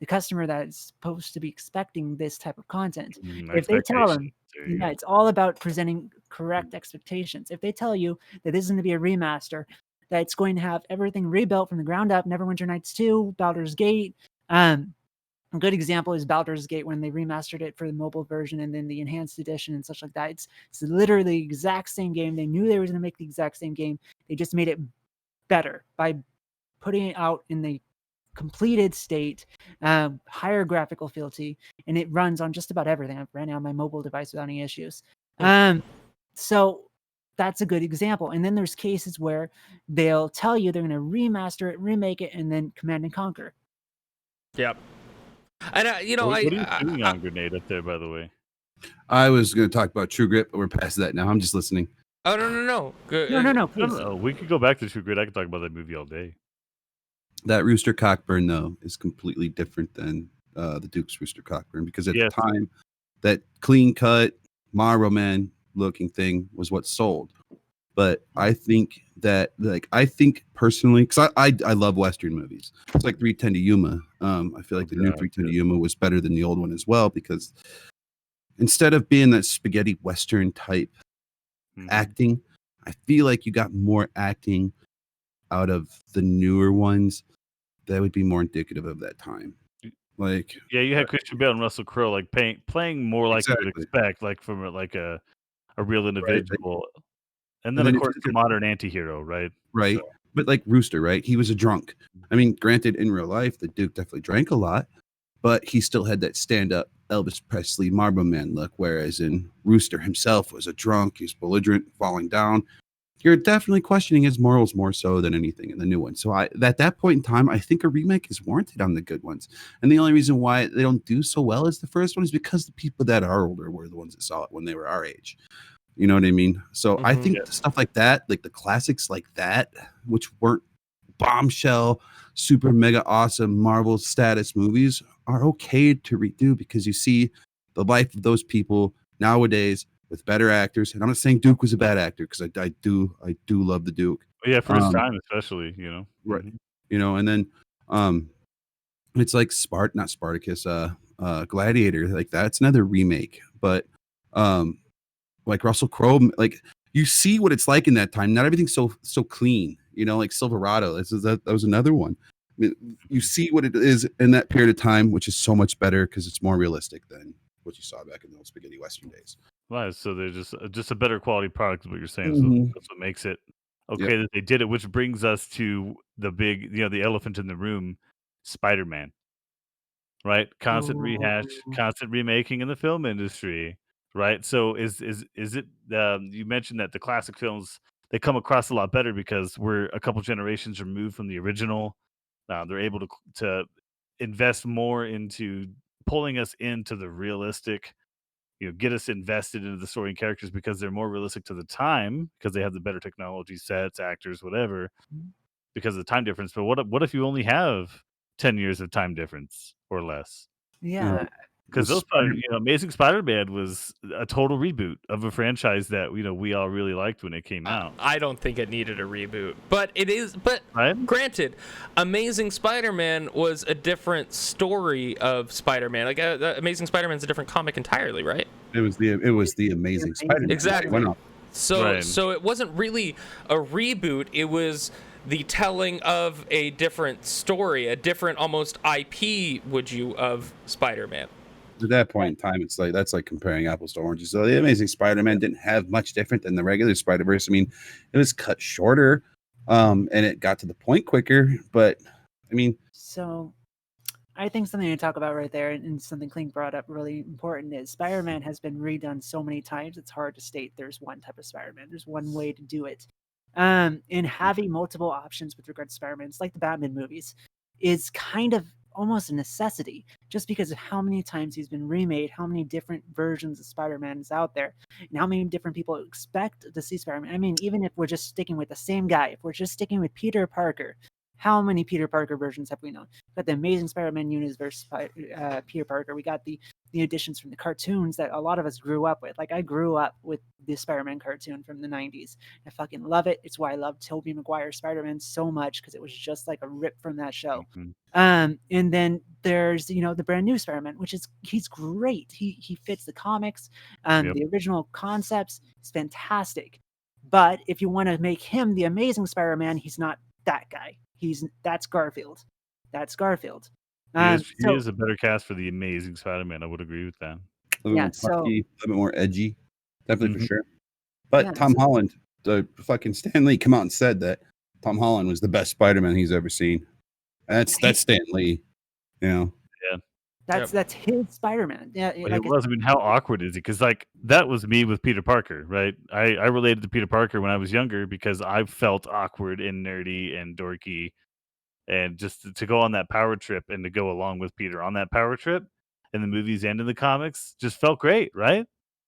customer that is supposed to be expecting this type of content. If they tell them, it's all about presenting correct expectations. If they tell you that this is going to be a remaster, that it's going to have everything rebuilt from the ground up, Neverwinter Nights 2, Baldur's Gate. A good example is Baldur's Gate when they remastered it for the mobile version and then the enhanced edition and such like that. It's literally the exact same game. They knew they were going to make the exact same game. They just made it better by putting it out in the completed state, higher graphical fidelity, and it runs on just about everything. I've ran it on my mobile device without any issues. So that's a good example. And then there's cases where they'll tell you they're going to remaster it, remake it, and then Command and Conquer. Yep. And what are you doing on Grenade up there, by the way? I was going to talk about True Grit, but we're past that now. I'm just listening. Oh no! No. We could go back to True Grit. I could talk about that movie all day. That Rooster Cogburn, though, is completely different than the Duke's Rooster Cogburn, because at the time, that clean cut Marlboro Man looking thing was what sold. But I think that, personally, because I love Western movies. It's like 310 to Yuma. I feel like the new 310 to Yuma was better than the old one as well, because instead of being that spaghetti Western type acting, I feel like you got more acting out of the newer ones that would be more indicative of that time. Like, you had Christian Bale and Russell Crowe like playing more like you would expect, like from a real individual. Right. And then of course the modern anti-hero, right? Right. So. But like Rooster, right? He was a drunk. I mean, granted, in real life, the Duke definitely drank a lot, but he still had that stand-up Elvis Presley Marlboro Man look, whereas in Rooster himself was a drunk. He's belligerent, falling down. you're definitely questioning his morals more so than anything in the new one. So at that point in time, I think a remake is warranted on the good ones. And the only reason why they don't do so well as the first one is because the people that are older were the ones that saw it when they were our age. You know what I mean? So I think stuff like that, like the classics like that, which weren't bombshell, super mega awesome Marvel status movies, are okay to redo because you see the life of those people nowadays with better actors. And I'm not saying Duke was a bad actor because I do love the Duke. Yeah, first time especially, you know. Right. You know, and then it's like not Spartacus, Gladiator, like that's another remake. But like Russell Crowe, like you see what it's like in that time. Not everything's so clean, you know, like Silverado. That was another one. I mean, you see what it is in that period of time, which is so much better because it's more realistic than what you saw back in the old spaghetti western days. Right, so they're just a better quality product is what you're saying. So Mhm. that's what makes it okay that they did it, which brings us to the big, you know, the elephant in the room, Spider-Man. Right? Constant rehash, Ooh. constant remaking in the film industry, right? So is it you mentioned that the classic films they come across a lot better because we're a couple generations removed from the original. They're able to invest more into pulling us into the realistic, you know, get us invested into the story and characters because they're more realistic to the time because they have the better technology, sets, actors, whatever, because of the time difference. But what if you only have 10 years of time difference or less? Yeah. Because those probably, you know, Amazing Spider-Man was a total reboot of a franchise that, you know, we all really liked when it came out. I don't think it needed a reboot, but it is. But Right? granted, Amazing Spider-Man was a different story of Spider-Man. Like Amazing Spider-Man's a different comic entirely, right? It was the Amazing Spider-Man. Exactly. Went off. So it wasn't really a reboot. It was the telling of a different story, a different almost IP, would you, of Spider-Man. At that point in time, it's like that's like comparing apples to oranges. So the Amazing Spider-Man didn't have much different than the regular Spider-Verse. I mean, it was cut shorter, and it got to the point quicker. But I mean, So I think something to talk about right there, and something Klink brought up really important, is Spider-Man has been redone so many times, it's hard to state there's one type of Spider-Man. There's one way to do it. And having multiple options with regard to Spider-Man, it's like the Batman movies, is kind of almost a necessity just because of how many times he's been remade, how many different versions of Spider-Man is out there, and how many different people expect to see Spider-Man. I mean, even if we're just sticking with the same guy, if we're just sticking with Peter Parker, how many Peter Parker versions have we known? We got the Amazing Spider-Man universe, Peter Parker. We got the additions from the cartoons that a lot of us grew up with. Like I grew up with the Spider-Man cartoon from the 90s. I fucking love it. It's why I love Tobey Maguire's Spider-Man so much because it was just like a rip from that show. And then there's, you know, the brand new Spider-Man, which is he's great. He fits the comics, the original concepts. It's fantastic. But if you want to make him the Amazing Spider-Man, he's not that guy. That's Garfield. That's Garfield. He is a better cast for the Amazing Spider-Man. I would agree with that. a little more punky, a little bit more edgy, definitely for sure. But Tom Holland, the fucking Stan Lee, come out and said that Tom Holland was the best Spider-Man he's ever seen. And that's Stan Lee, you know. Yeah. That's his Spider-Man. Yeah, but it was. I mean, how awkward is it? Because like that was me with Peter Parker, right? I related to Peter Parker when I was younger because I felt awkward and nerdy and dorky, and just to go on that power trip and to go along with Peter on that power trip in the movies and in the comics just felt great, right?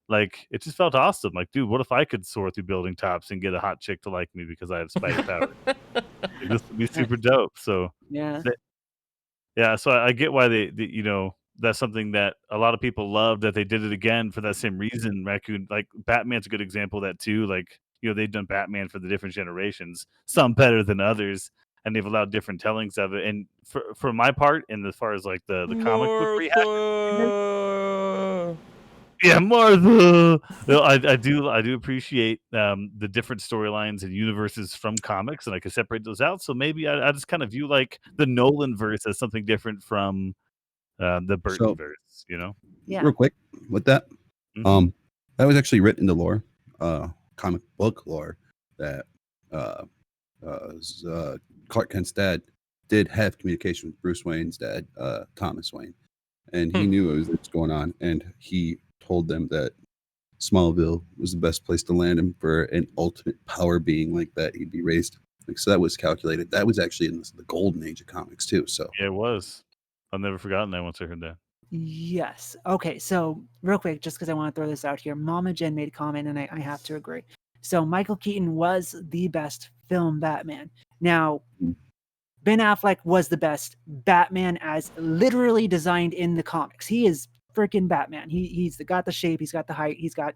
Like it just felt awesome. Like, dude, what if I could soar through building tops and get a hot chick to like me because I have spider power? Like, this would be super dope. So yeah, so I get why they you know, that's something that a lot of people love that they did it again for that same reason. Raccoon, like Batman's a good example of that too. Like, you know, they've done Batman for the different generations, some better than others, and they've allowed different tellings of it. And for my part, and as far as like the comic book rehash, yeah, Martha. No, I do appreciate the different storylines and universes from comics, and I can separate those out. So maybe I just kind of view like the Nolan verse as something different from the Burton verse, you know? Real quick with that, that was actually written in the lore, comic book lore, that Clark Kent's dad did have communication with Bruce Wayne's dad, Thomas Wayne, and he knew it was going on, and he told them that Smallville was the best place to land him for an ultimate power being like that. He'd be raised. Like, so that was calculated. That was actually in the golden age of comics too. So Yeah, it was. I've never forgotten that once I heard that. Yes. Okay. So real quick, just because I want to throw this out here, Mama Jen made a comment, and I have to agree. So Michael Keaton was the best film Batman. Now, Ben Affleck was the best Batman as literally designed in the comics. He is freaking Batman. He's got the shape, he's got the height, he's got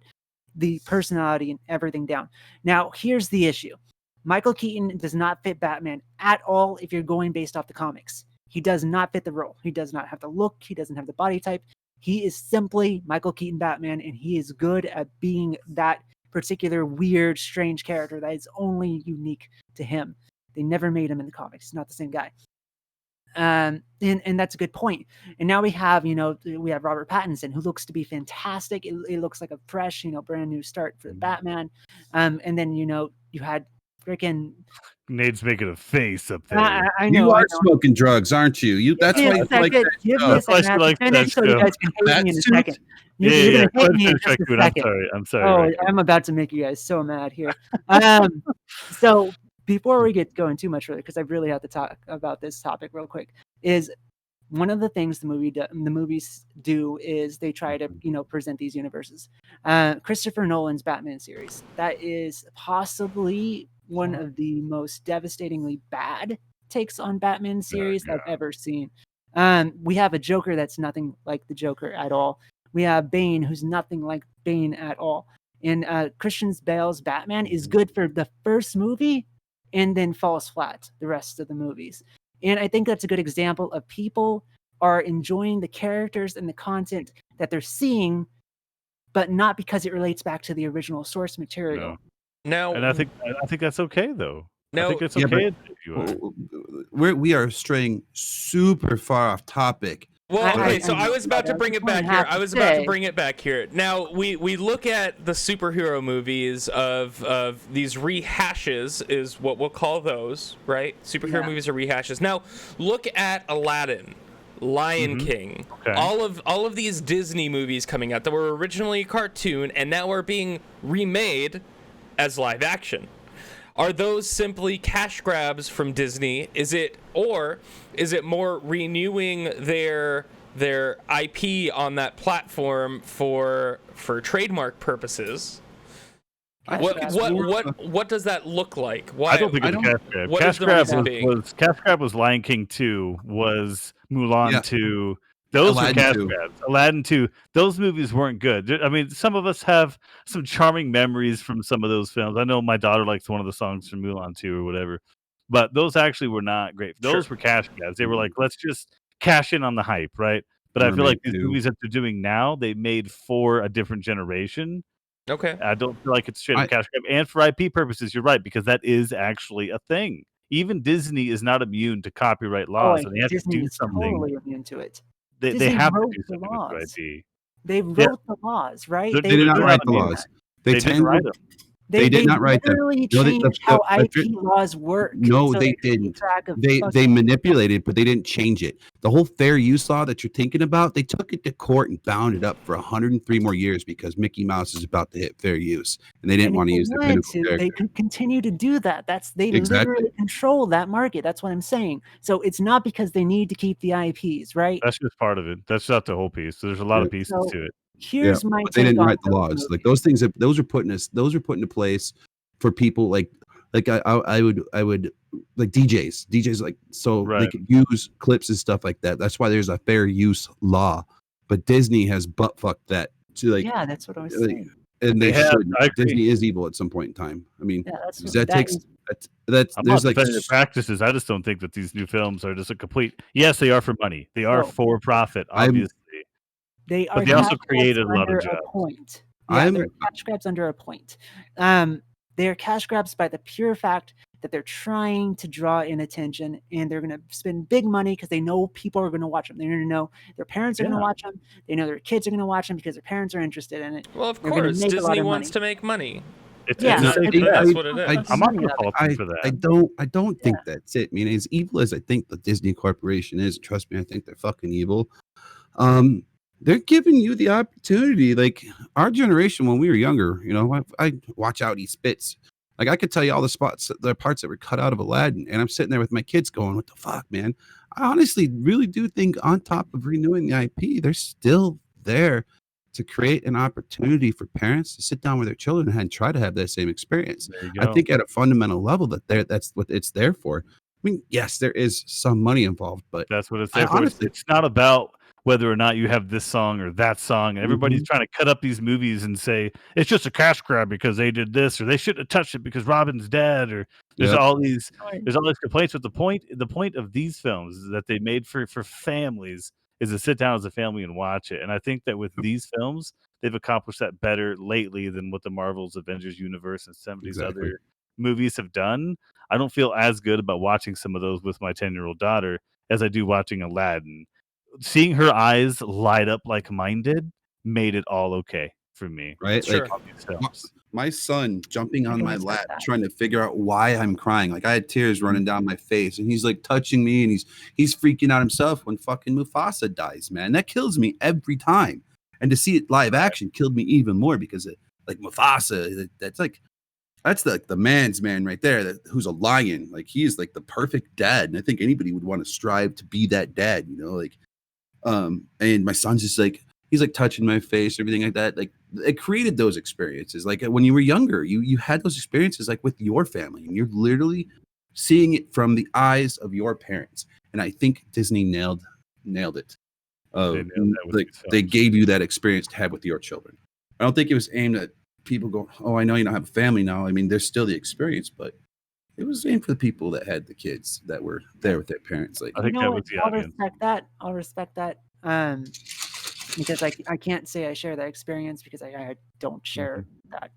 the personality and everything down. Now, here's the issue. Michael Keaton does not fit Batman at all if you're going based off the comics. He does not fit the role. He does not have the look. He doesn't have the body type. He is simply Michael Keaton Batman, and he is good at being that particular weird, strange character that is only unique to him. They never made him in the comics. He's not the same guy. And that's a good point. And now we have Robert Pattinson, who looks to be fantastic. It looks like a fresh, brand new start for Batman. And then, you had freaking Nade's making a face up there. I know. You are smoking drugs, aren't you? That's why you like that. Give me a second. I have to finish so you guys can hate me in a second. You're gonna hate me in just a second. I'm sorry. Oh, I'm about to make you guys so mad here. So before we get going too much further, because I really have to talk about this topic real quick, is one of the things the movies do is they try to present these universes. Christopher Nolan's Batman series, that is possibly one of the most devastatingly bad takes on Batman series I've ever seen. We have a Joker that's nothing like the Joker at all. We have Bane, who's nothing like Bane at all. And Christian Bale's Batman is good for the first movie and then falls flat the rest of the movies. And I think that's a good example of people are enjoying the characters and the content that they're seeing, but not because it relates back to the original source material. No. Now, And I think that's okay though. No, I think it's okay. We are straying super far off topic. Well, okay, so I was about to bring it back here. Now, we look at the superhero movies of these rehashes, is what we'll call those, right? Superhero movies are rehashes. Now, look at Aladdin, Lion King, all of these Disney movies coming out that were originally a cartoon and now are being remade as live action. Are those simply cash grabs from Disney? Is it more renewing their IP on that platform for trademark purposes? What does that look like? Why? I don't think it's a cash grab. Cash grab was Lion King 2, was Mulan 2. Those were cash grabs. Aladdin 2. Those movies weren't good. I mean, some of us have some charming memories from some of those films. I know my daughter likes one of the songs from Mulan 2 or whatever, but those actually were not great. Those were cash grabs. They were like, let's just cash in on the hype, right? But I feel like these movies that they're doing now, they made for a different generation. Okay. I don't feel like it's straight up cash grab. And for IP purposes, you're right, because that is actually a thing. Even Disney is not immune to copyright laws, and they have Disney to do is something. Totally immune to it. They have to do something with IP. They wrote the laws, right? They did not write the laws. They did write them. They did not write them. They literally changed how IP laws work. No, they didn't. They manipulated, but they didn't change it. The whole fair use law that you're thinking about, they took it to court and bound it up for 103 more years because Mickey Mouse is about to hit fair use, and they didn't want to use the pinnacle character. They could continue to do that. They literally control that market. That's what I'm saying. So it's not because they need to keep the IPs, right? That's just part of it. That's not the whole piece. There's a lot of pieces to it. Here's my but they didn't write the laws. Like those things, those are put into place for people like I would like DJs like they could use clips and stuff like that. That's why there's a fair use law. But Disney has butt fucked that to that's what I was saying. And Disney is evil at some point in time. I mean, I'm there's not like defending the practices. I just don't think that these new films are just a complete. Yes, they are for money. They are for profit, obviously. But they also created a lot of jobs. They're cash grabs under a point. They're cash grabs by the pure fact that they're trying to draw in attention, and they're going to spend big money because they know people are going to watch them. They're going to know their parents are going to watch them. They know their kids are going to watch them because their parents are interested in it. Well, of course, Disney wants to make money. That's what it is. I'm not going to fault them for that. I don't think that's it. I mean, as evil as I think the Disney Corporation is, trust me, I think they're fucking evil. they're giving you the opportunity. Like our generation, when we were younger, I watch out, he spits. Like I could tell you all the parts that were cut out of Aladdin, and I'm sitting there with my kids going, "What the fuck, man?" I honestly really do think, on top of renewing the IP, they're still there to create an opportunity for parents to sit down with their children and try to have that same experience. There you I go. think at a fundamental level that's what it's there for. I mean, yes, there is some money involved, but That's what it's I there for. honestly, It's not about whether or not you have this song or that song. And everybody's Mhm. trying to cut up these movies and say it's just a cash grab because they did this, or they shouldn't have touched it because Robin's dead, or there's Yep. all these Right. there's all these complaints. But the point of these films is that they made for families is to sit down as a family and watch it. And I think that with these films, they've accomplished that better lately than what the Marvel's Avengers universe and some of these Exactly. other movies have done. I don't feel as good about watching some of those with my 10-year-old daughter as I do watching Aladdin. Seeing her eyes light up like mine did made it all okay for me Right? Like Sure. on these my, films. my son jumping I on can my respect lap, that. trying to figure out why I'm crying. Like I had tears running down my face, and he's like touching me, and he's freaking out himself when fucking Mufasa dies, man. That kills me every time. And to see it live action killed me even more because like Mufasa, that's like the man's man right there, who's a lion. Like he is like the perfect dad, and I think anybody would want to strive to be that dad. Like and my son's just like, he's like touching my face, everything like that. Like it created those experiences. Like when you were younger, you had those experiences like with your family, and you're literally seeing it from the eyes of your parents. And I think Disney nailed it. They nailed that with Like these they films. gave you that experience to have with your children. I don't think it was aimed at people going, "Oh, I know you don't have a family now." I mean, there's still the experience, but it was aimed for the people that had the kids that were there with their parents. Like, I You think know that what? was the I'll audience. respect that. I'll respect that. Because I can't say I share that experience because I don't share that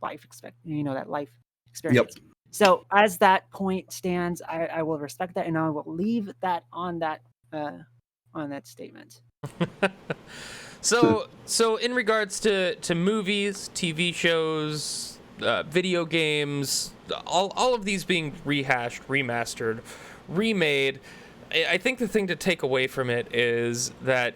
life that life experience. So as that point stands, I will respect that and I will leave that on that statement. So in regards to movies, TV shows, video games, all of these being rehashed, remastered, remade, I think the thing to take away from it is that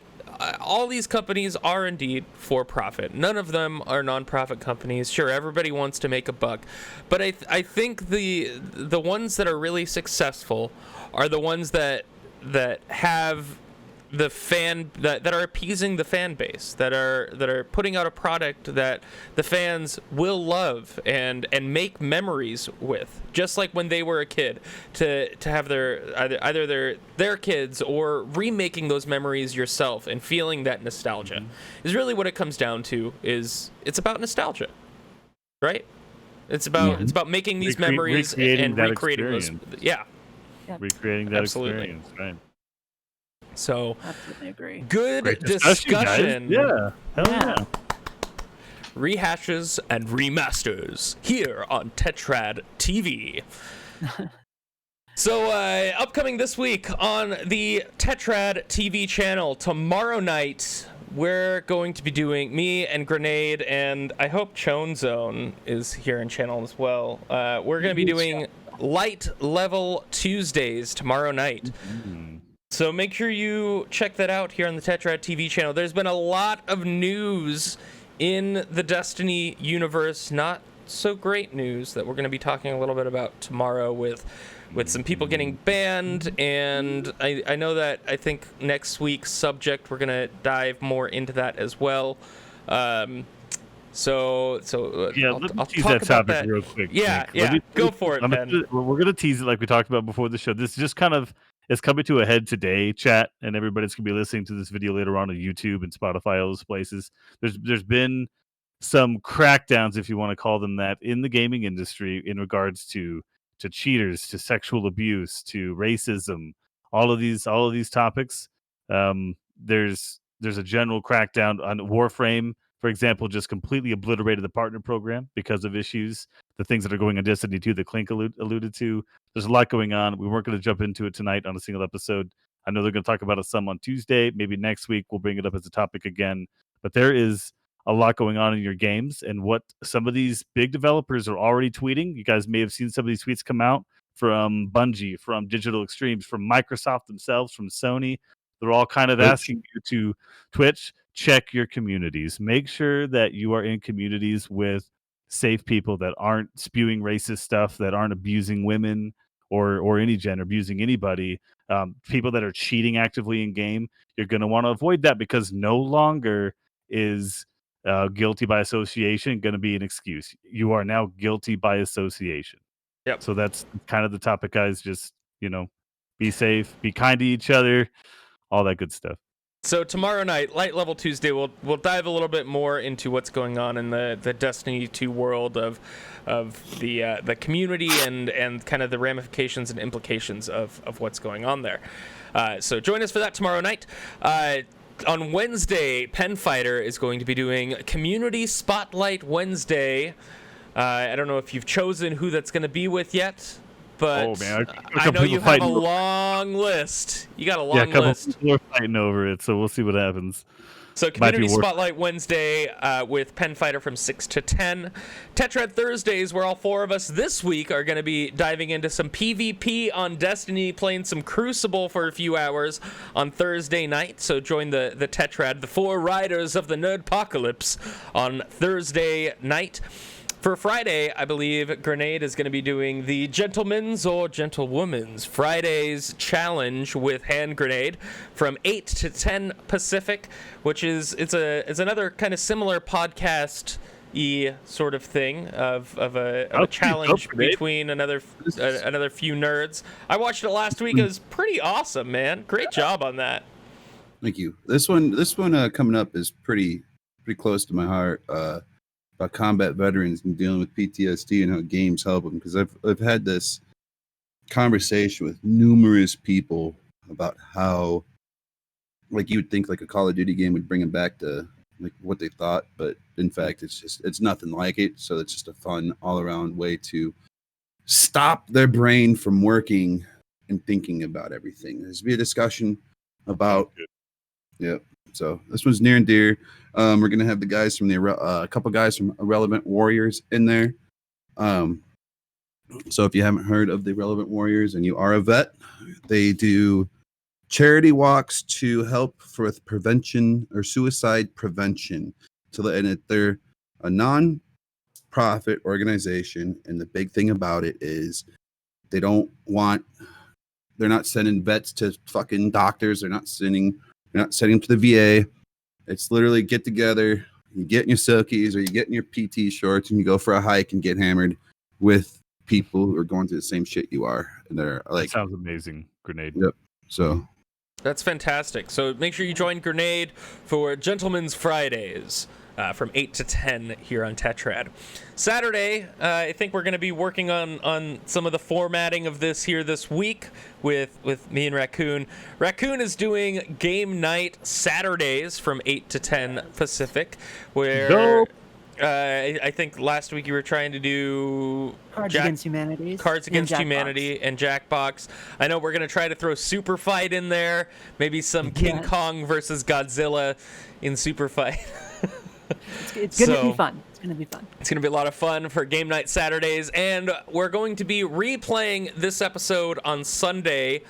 all these companies are indeed for profit. None of them are nonprofit companies. Sure, everybody wants to make a buck, but I think the ones that are really successful are the ones that have the fan that are appeasing the fan base, that are putting out a product that the fans will love and make memories with, just like when they were a kid, to have their either their kids, or remaking those memories yourself and feeling that nostalgia is really what it comes down to. It's about nostalgia, right? It's about making these memories recreating and that recreating those. experience. Yeah, Recreating that Absolutely. experience, right? so Absolutely agree. good Great discussion. guys. Yeah. Hell Yeah. yeah. Rehashes and remasters here on Tetrad TV. So, upcoming this week on the Tetrad TV channel, tomorrow night, we're going to be doing, me and Grenade, and I hope Chone Zone is here in channel as well. We're going to be doing Light Level Tuesdays tomorrow night. So make sure you check that out here on the Tetrad TV channel. There's been a lot of news in the Destiny universe, not so great news, that we're going to be talking a little bit about tomorrow with some people getting banned, and I know that I think next week's subject we're going to dive more into that as well. So Yeah, I'll let me tease talk that about topic that. real quick. Yeah, Nick. yeah, go for it, Ben. We're going to tease it like we talked about before the show. This is just kind of, it's coming to a head today, chat, and everybody's going to be listening to this video later on YouTube and Spotify, all those places. There's been some crackdowns, if you want to call them that, in the gaming industry in regards to cheaters, to sexual abuse, to racism, all of these topics. There's a general crackdown on Warframe, for example, just completely obliterated the partner program because of issues, the things that are going on Destiny 2 that Clink alluded to. There's a lot going on. We weren't going to jump into it tonight on a single episode. I know they're going to talk about it some on Tuesday. Maybe next week we'll bring it up as a topic again. But there is a lot going on in your games, and what some of these big developers are already tweeting. You guys may have seen some of these tweets come out from Bungie, from Digital Extremes, from Microsoft themselves, from Sony. They're all kind of But- asking you to Twitch, check your communities. Make sure that you are in communities with safe people that aren't spewing racist stuff, that aren't abusing women or any gender, abusing anybody. People that are cheating actively in game. You're going to want to avoid that because no longer is guilty by association going to be an excuse. You are now guilty by association. Yep. So that's kind of the topic, guys. Just, be safe, be kind to each other, all that good stuff. So tomorrow night, Light Level Tuesday, we'll dive a little bit more into what's going on in the Destiny 2 world of the community and kind of the ramifications and implications of what's going on there. So join us for that tomorrow night. On Wednesday, Pen Fighter is going to be doing Community Spotlight Wednesday. I don't know if you've chosen who that's going to be with yet, but I know you have a long list. You got a long list. Yeah, a couple people are fighting over it, so we'll see what happens. So Community Spotlight Wednesday with Pen Fighter from 6 to 10. Tetrad Thursdays, where all four of us this week are going to be diving into some PvP on Destiny, playing some Crucible for a few hours on Thursday night. So join the Tetrad, the four riders of the Nerdpocalypse, on Thursday night. For Friday, I believe Grenade is going to be doing the Gentlemen's or Gentlewoman's Fridays challenge with Hand Grenade from 8 to 10 Pacific, which is it's another kind of similar podcast-y sort of thing of a challenge between another few nerds. I watched it last week. It was pretty awesome, man. Great job on that. Thank you. This one coming up is pretty close to my heart. About combat veterans and dealing with PTSD and how games help them, because I've had this conversation with numerous people about how, like, you would think like a Call of Duty game would bring them back to like what they thought, but in fact it's nothing like it. So it's just a fun all around way to stop their brain from working and thinking about everything. There's be a discussion about so this one's near and dear. We're gonna have the guys from a couple guys from Irrelevant Warriors in there. So if you haven't heard of the Irrelevant Warriors and you are a vet, they do charity walks to help with prevention or suicide prevention. They're a non-profit organization, and the big thing about it is they're not sending vets to fucking doctors. They're not sending them to the VA. It's literally get together, you get in your silkies or you get in your PT shorts and you go for a hike and get hammered with people who are going through the same shit you are. And they're like, that sounds amazing, Grenade. Yep. So that's fantastic. So make sure you join Grenade for Gentlemen's Fridays from 8 to 10 here on Tetrad. Saturday, I think we're going to be working on some of the formatting of this here this week with me and Raccoon. Raccoon is doing game night Saturdays from 8 to 10 Pacific, where I think last week you were trying to do Cards Against Humanity and Jackbox. I know we're going to try to throw Super Fight in there, maybe some King Kong versus Godzilla in Super Fight. It's going to be fun. It's going to be fun. It's going to be a lot of fun for Game Night Saturdays, and we're going to be replaying this episode on Sunday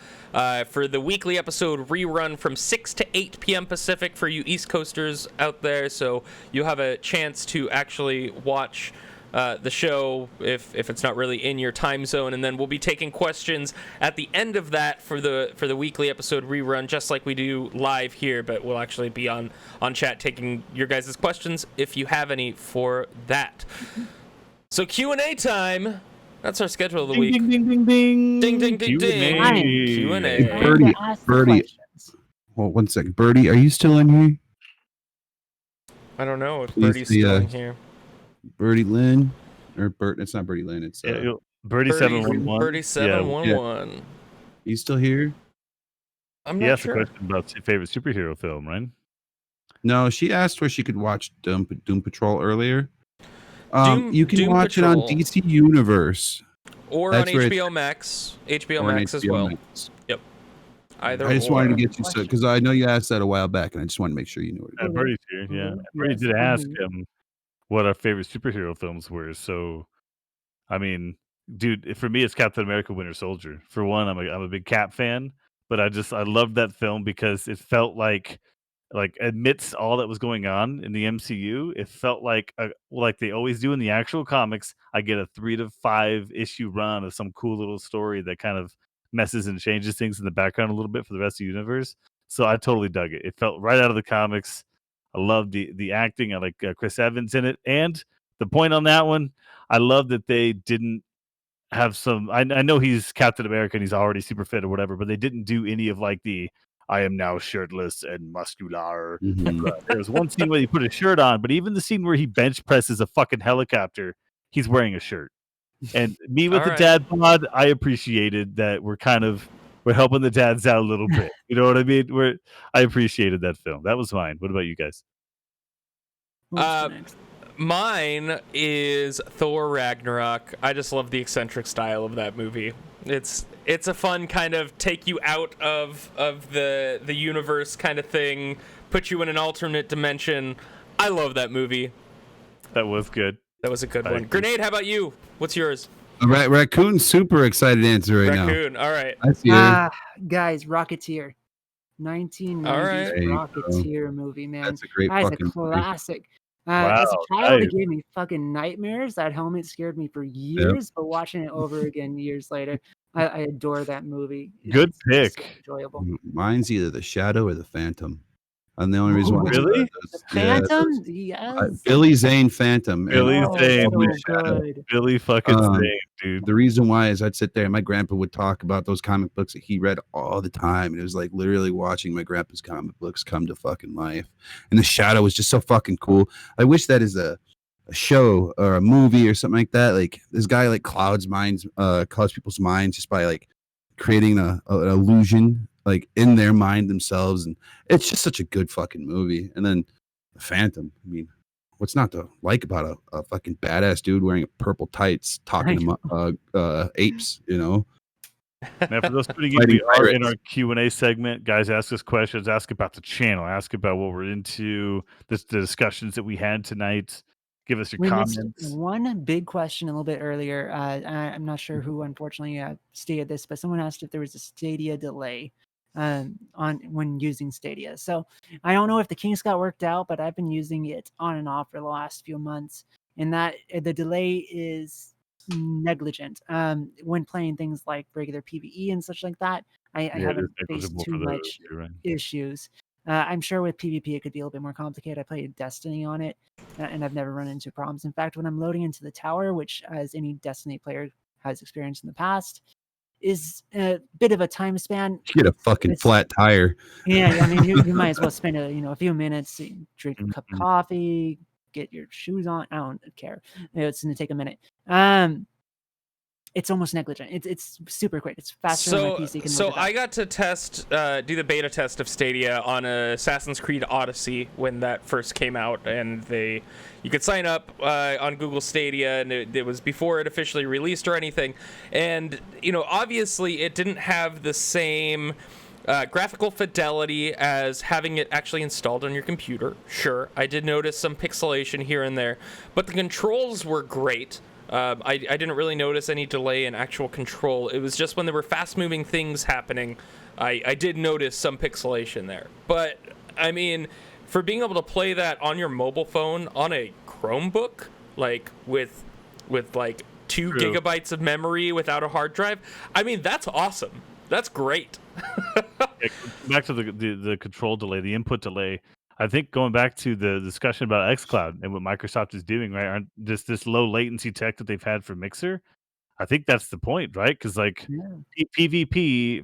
for the weekly episode rerun from 6 to 8 p.m. Pacific for you East Coasters out there, so you'll have a chance to actually watch the show if it's not really in your time zone, and then we'll be taking questions at the end of that for the weekly episode rerun, just like we do live here, but we'll actually be on chat taking your guys' questions if you have any for that. So Q&A time. That's our schedule of the week. Ding, ding, ding, ding. Ding, ding, ding, ding. Q&A. Birdie. Well, one second. Birdie, are you still in here? I don't know if Birdie's still in here. Birdie Lynn or Bert? It's not Birdie Lynn. It's Birdie 711. Birdie 711. Yeah. You still here? I'm not sure. He asked a question about favorite superhero film, right? No, she asked where she could watch Doom Patrol earlier. You can Doom watch Patrol. it on DC Universe Or on HBO Max. HBO Max as well. Max. Yep. Either I just wanted to get you because I know you asked that a while back, and I just wanted to make sure you knew it. Birdie's here. Yeah, Birdie did ask what our favorite superhero films were. So, I mean, dude, for me, it's Captain America: Winter Soldier. For one, I'm a big Cap fan, but I loved that film because it felt like amidst all that was going on in the MCU, it felt like they always do in the actual comics. I get a 3 to 5 issue run of some cool little story that kind of messes and changes things in the background a little bit for the rest of the universe. So I totally dug it. It felt right out of the comics. I love the acting. I like Chris Evans in it, and the point on that one, I love that they didn't have some. I know he's Captain America and he's already super fit or whatever, but they didn't do any of like the I am now shirtless and muscular. Mhm. There was one scene where he put a shirt on, but even the scene where he bench presses a fucking helicopter, he's wearing a shirt. And me with All the right. dad bod, I appreciated that we're helping the dads out a little bit. You know what I mean? I appreciated that film. That was mine. What about you guys? What's next? Mine is Thor Ragnarok. I just love the eccentric style of that movie. It's a fun kind of take you out of the universe kind of thing, put you in an alternate dimension. I love that movie. That was good. That was a good I one. agree. Grenade, how about you? What's yours? Raccoon's super excited to answer right now. Raccoon. All right. I see her. Guys, Rocketeer. 1990s All right. There you go. Rocketeer movie, man. That's a great That is a fucking movie. classic. Wow, As a child, nice. it gave me fucking nightmares. That helmet scared me for years, but watching it over again years later, I adore that movie. Good It's so pick. enjoyable. Mine's either the Shadow or the Phantom. And the only reason why Really? The Phantom? Yes. Billy Zane Phantom. Billy and- Oh, Zane. so Shadow. good. Billy fucking Um, Zane, dude. The reason why is I'd sit there and my grandpa would talk about those comic books that he read all the time. And it was like literally watching my grandpa's comic books come to fucking life. And the Shadow was just so fucking cool. I wish that is a show or a movie or something like that. Like this guy like clouds people's minds just by like creating an illusion like in their mind themselves. And it's just such a good fucking movie. And then the Phantom, I mean, what's not to like about a fucking badass dude wearing a purple tights talking to apes, you know? Now, for those tuning in, Fighting we are in pirates. our Q&A segment. Guys, ask us questions. Ask about the channel. Ask about what we're into, the discussions that we had tonight. Give us your We missed comments. one big question a little bit earlier. I'm not sure who, unfortunately, stated this, but someone asked if there was a Stadia delay on when using Stadia. So I don't know if the kinks got worked out, but I've been using it on and off for the last few months, and that the delay is negligent. When playing things like regular PvE and such like that, I Yeah, it is haven't faced negligible too for those. much You're right. issues. I'm sure with PvP it could be a little bit more complicated. I played Destiny on it, and I've never run into problems. In fact, when I'm loading into the tower, which as any Destiny player has experienced in the past, is a bit of a time span. Get a fucking It's- flat tire. Yeah, I mean, you might as well spend a few minutes, drink a cup of Mhm. coffee, get your shoes on. I don't care. It's going to take a minute. It's almost negligent. It's super quick. It's faster than my PC can So load it up. I got to do the beta test of Stadia on Assassin's Creed Odyssey when that first came out, and you could sign up on Google Stadia, and it was before it officially released or anything. And obviously it didn't have the same graphical fidelity as having it actually installed on your computer. Sure, I did notice some pixelation here and there, but the controls were great. I didn't really notice any delay in actual control. It was just when there were fast-moving things happening, I did notice some pixelation there. But, I mean, for being able to play that on your mobile phone on a Chromebook, like with like 2 True. gigabytes of memory without a hard drive, I mean, that's awesome. That's great. Yeah, back to the control delay, the input delay. I think going back to the discussion about xCloud and what Microsoft is doing, right? Aren't this low latency tech that they've had for Mixer? I think that's the point, right? Because like Yeah. PvP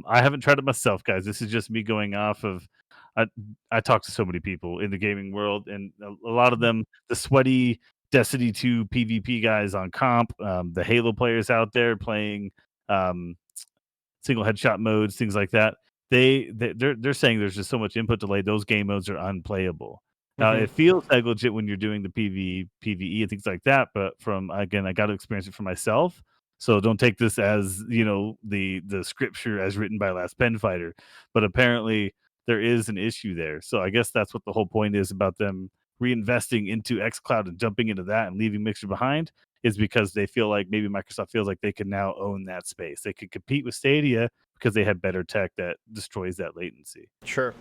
I haven't tried it myself, guys. This is just me going off of. I talk to so many people in the gaming world, and a lot of them, the sweaty Destiny 2 PvP guys on comp, the Halo players out there playing single headshot modes, things like that. They're saying there's just so much input delay. Those game modes are unplayable. Now Mhm. it feels negligent when you're doing the PvE and things like that, but I got to experience it for myself. So don't take this as the scripture as written by Last Pen Fighter. But apparently there is an issue there. So I guess that's what the whole point is about them reinvesting into xCloud and jumping into that and leaving Mixer behind, is because they feel like maybe Microsoft feels like they can now own that space. They could compete with Stadia because they had better tech that destroys that latency. Sure.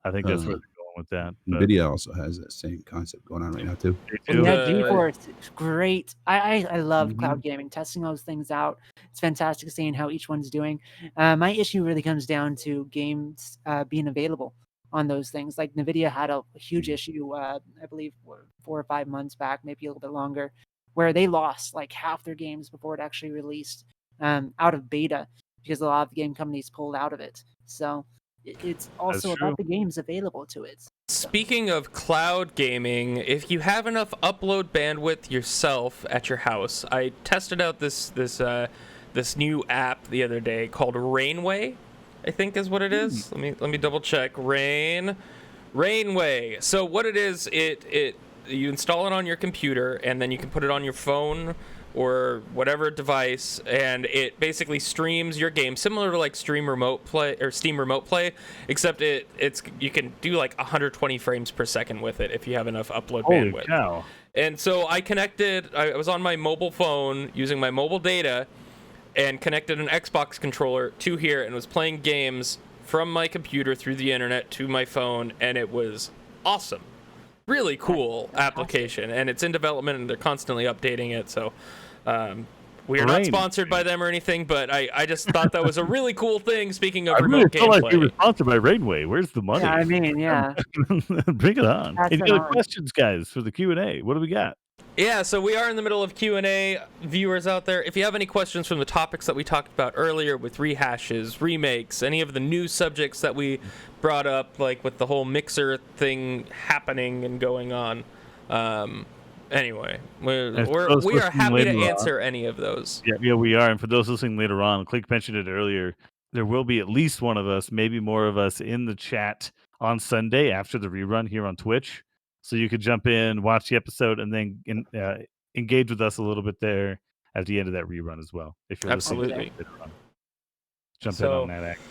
I think that's where Uh, they're going with that. But NVIDIA also has that same concept going on right now too. they do. With Yeah, the- GeForce, it's great. I love Mhm. cloud gaming, testing those things out. It's fantastic seeing how each one's doing. My issue really comes down to games being available on those things. Like NVIDIA had a huge issue, I believe 4 or 5 months back, maybe a little bit longer, where they lost like half their games before it actually released out of beta because a lot of the game companies pulled out of it. So it's also true. about the games available to it. Speaking of cloud gaming, if you have enough upload bandwidth yourself at your house, I tested out this new app the other day called Rainway, I think is what it is. Let me double check. Rainway. So what it is, it you install it on your computer and then you can put it on your phone or whatever device, and it basically streams your game similar to like Steam Remote Play, except it's you can do like 120 frames per second with it if you have enough upload Holy bandwidth. cow! And so I was on my mobile phone using my mobile data and connected an Xbox controller to here and was playing games from my computer through the internet to my phone, and it was awesome. Really cool application, and it's in development and they're constantly updating it. So we are not sponsored by them or anything, but I just thought that was a really cool thing. Speaking of I remote really feel like we gameplay. were sponsored by Rainway. Where's the money? Yeah, I mean, yeah. Bring it on. Pass Any it other on. questions, guys, for the Q&A? What do we got? Yeah, so we are in the middle of Q&A. Viewers out there, if you have any questions from the topics that we talked about earlier with rehashes, remakes, any of the new subjects that we brought up, like with the whole Mixer thing happening and going on. Anyway, we are happy to answer any of those. Yeah, we are. And for those listening later on, Click mentioned it earlier, there will be at least one of us, maybe more of us, in the chat on Sunday after the rerun here on Twitch. So you could jump in, watch the episode, and then engage with us a little bit there at the end of that rerun as well. If you're Absolutely. listening later on. Jump in So- on that action.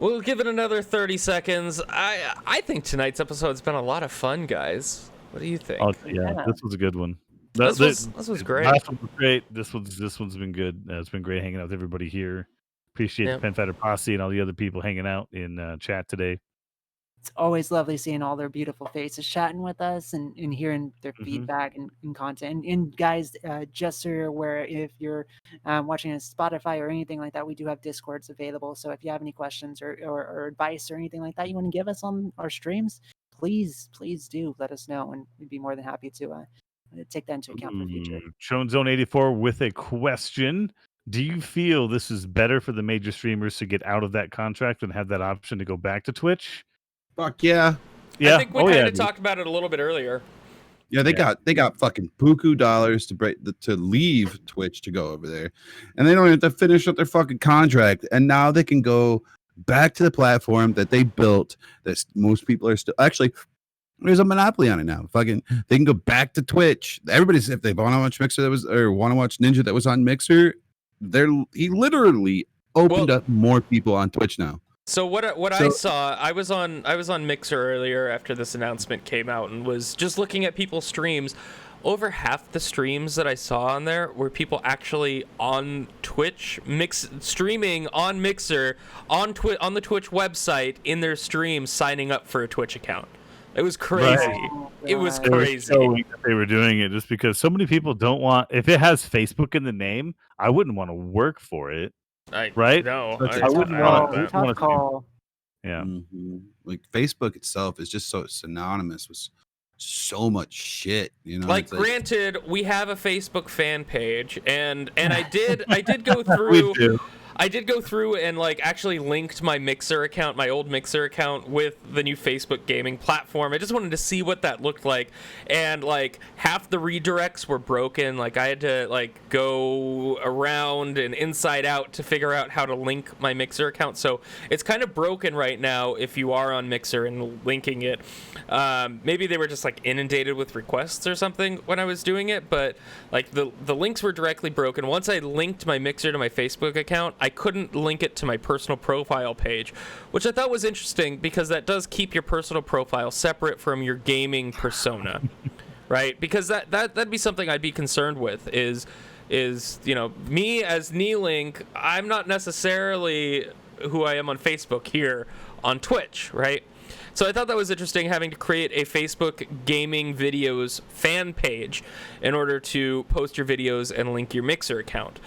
We'll give it another 30 seconds. I think tonight's episode's been a lot of fun, guys. What do you think? Oh, yeah, Yeah. this was a good one. This was great. Last one was great. This one's been good. It's been great hanging out with everybody here. Appreciate Yeah. the Pen Fighter Posse and all the other people hanging out in chat today. It's always lovely seeing all their beautiful faces chatting with us and hearing their Mhm. feedback and content. And guys, just so you're aware, if you're watching on Spotify or anything like that, we do have Discords available. So if you have any questions or advice or anything like that you want to give us on our streams, please do let us know, and we'd be more than happy to take that into account for future. Chone Zone 84 with a question. Do you feel this is better for the major streamers to get out of that contract and have that option to go back to Twitch? Fuck yeah. Yeah. I think we kind of talked about it a little bit earlier. Yeah, they got fucking buku dollars to leave Twitch to go over there, and they don't have to finish up their fucking contract, and now they can go back to the platform that they built. That most people are still actually. There's a monopoly on it now. Fucking, they can go back to Twitch. Everybody's if they want to watch Mixer or want to watch Ninja that was on Mixer, he literally opened up more people on Twitch now. So I saw, I was on Mixer earlier after this announcement came out and was just looking at people's streams. Over half the streams that I saw on there were people actually on Twitch, streaming on Mixer, on the Twitch website in their stream, signing up for a Twitch account. It was crazy. Right. It was God. They were crazy. showing that they were doing it just because so many people don't want. If it has Facebook in the name, I wouldn't want to work for it. Right? No, That's I a wouldn't tough want that. Tough call. Yeah. Like Facebook itself is just so synonymous with so much shit, you know. Like, It's granted, we have a Facebook fan page, and I did go We through. do. I did go through and like actually linked my Mixer account, my old Mixer account, with the new Facebook gaming platform. I just wanted to see what that looked like, and like half the redirects were broken. Like I had to like go around and inside out to figure out how to link my Mixer account. So it's kind of broken right now if you are on Mixer and linking it. Maybe they were just like inundated with requests or something when I was doing it, but like the links were directly broken. Once I linked my Mixer to my Facebook account, I couldn't link it to my personal profile page, which I thought was interesting because that does keep your personal profile separate from your gaming persona, right? Because that'd be something I'd be concerned with is is, me as Kneelink, I'm not necessarily who I am on Facebook here on Twitch, right? So I thought that was interesting, having to create a Facebook gaming videos fan page in order to post your videos and link your Mixer account.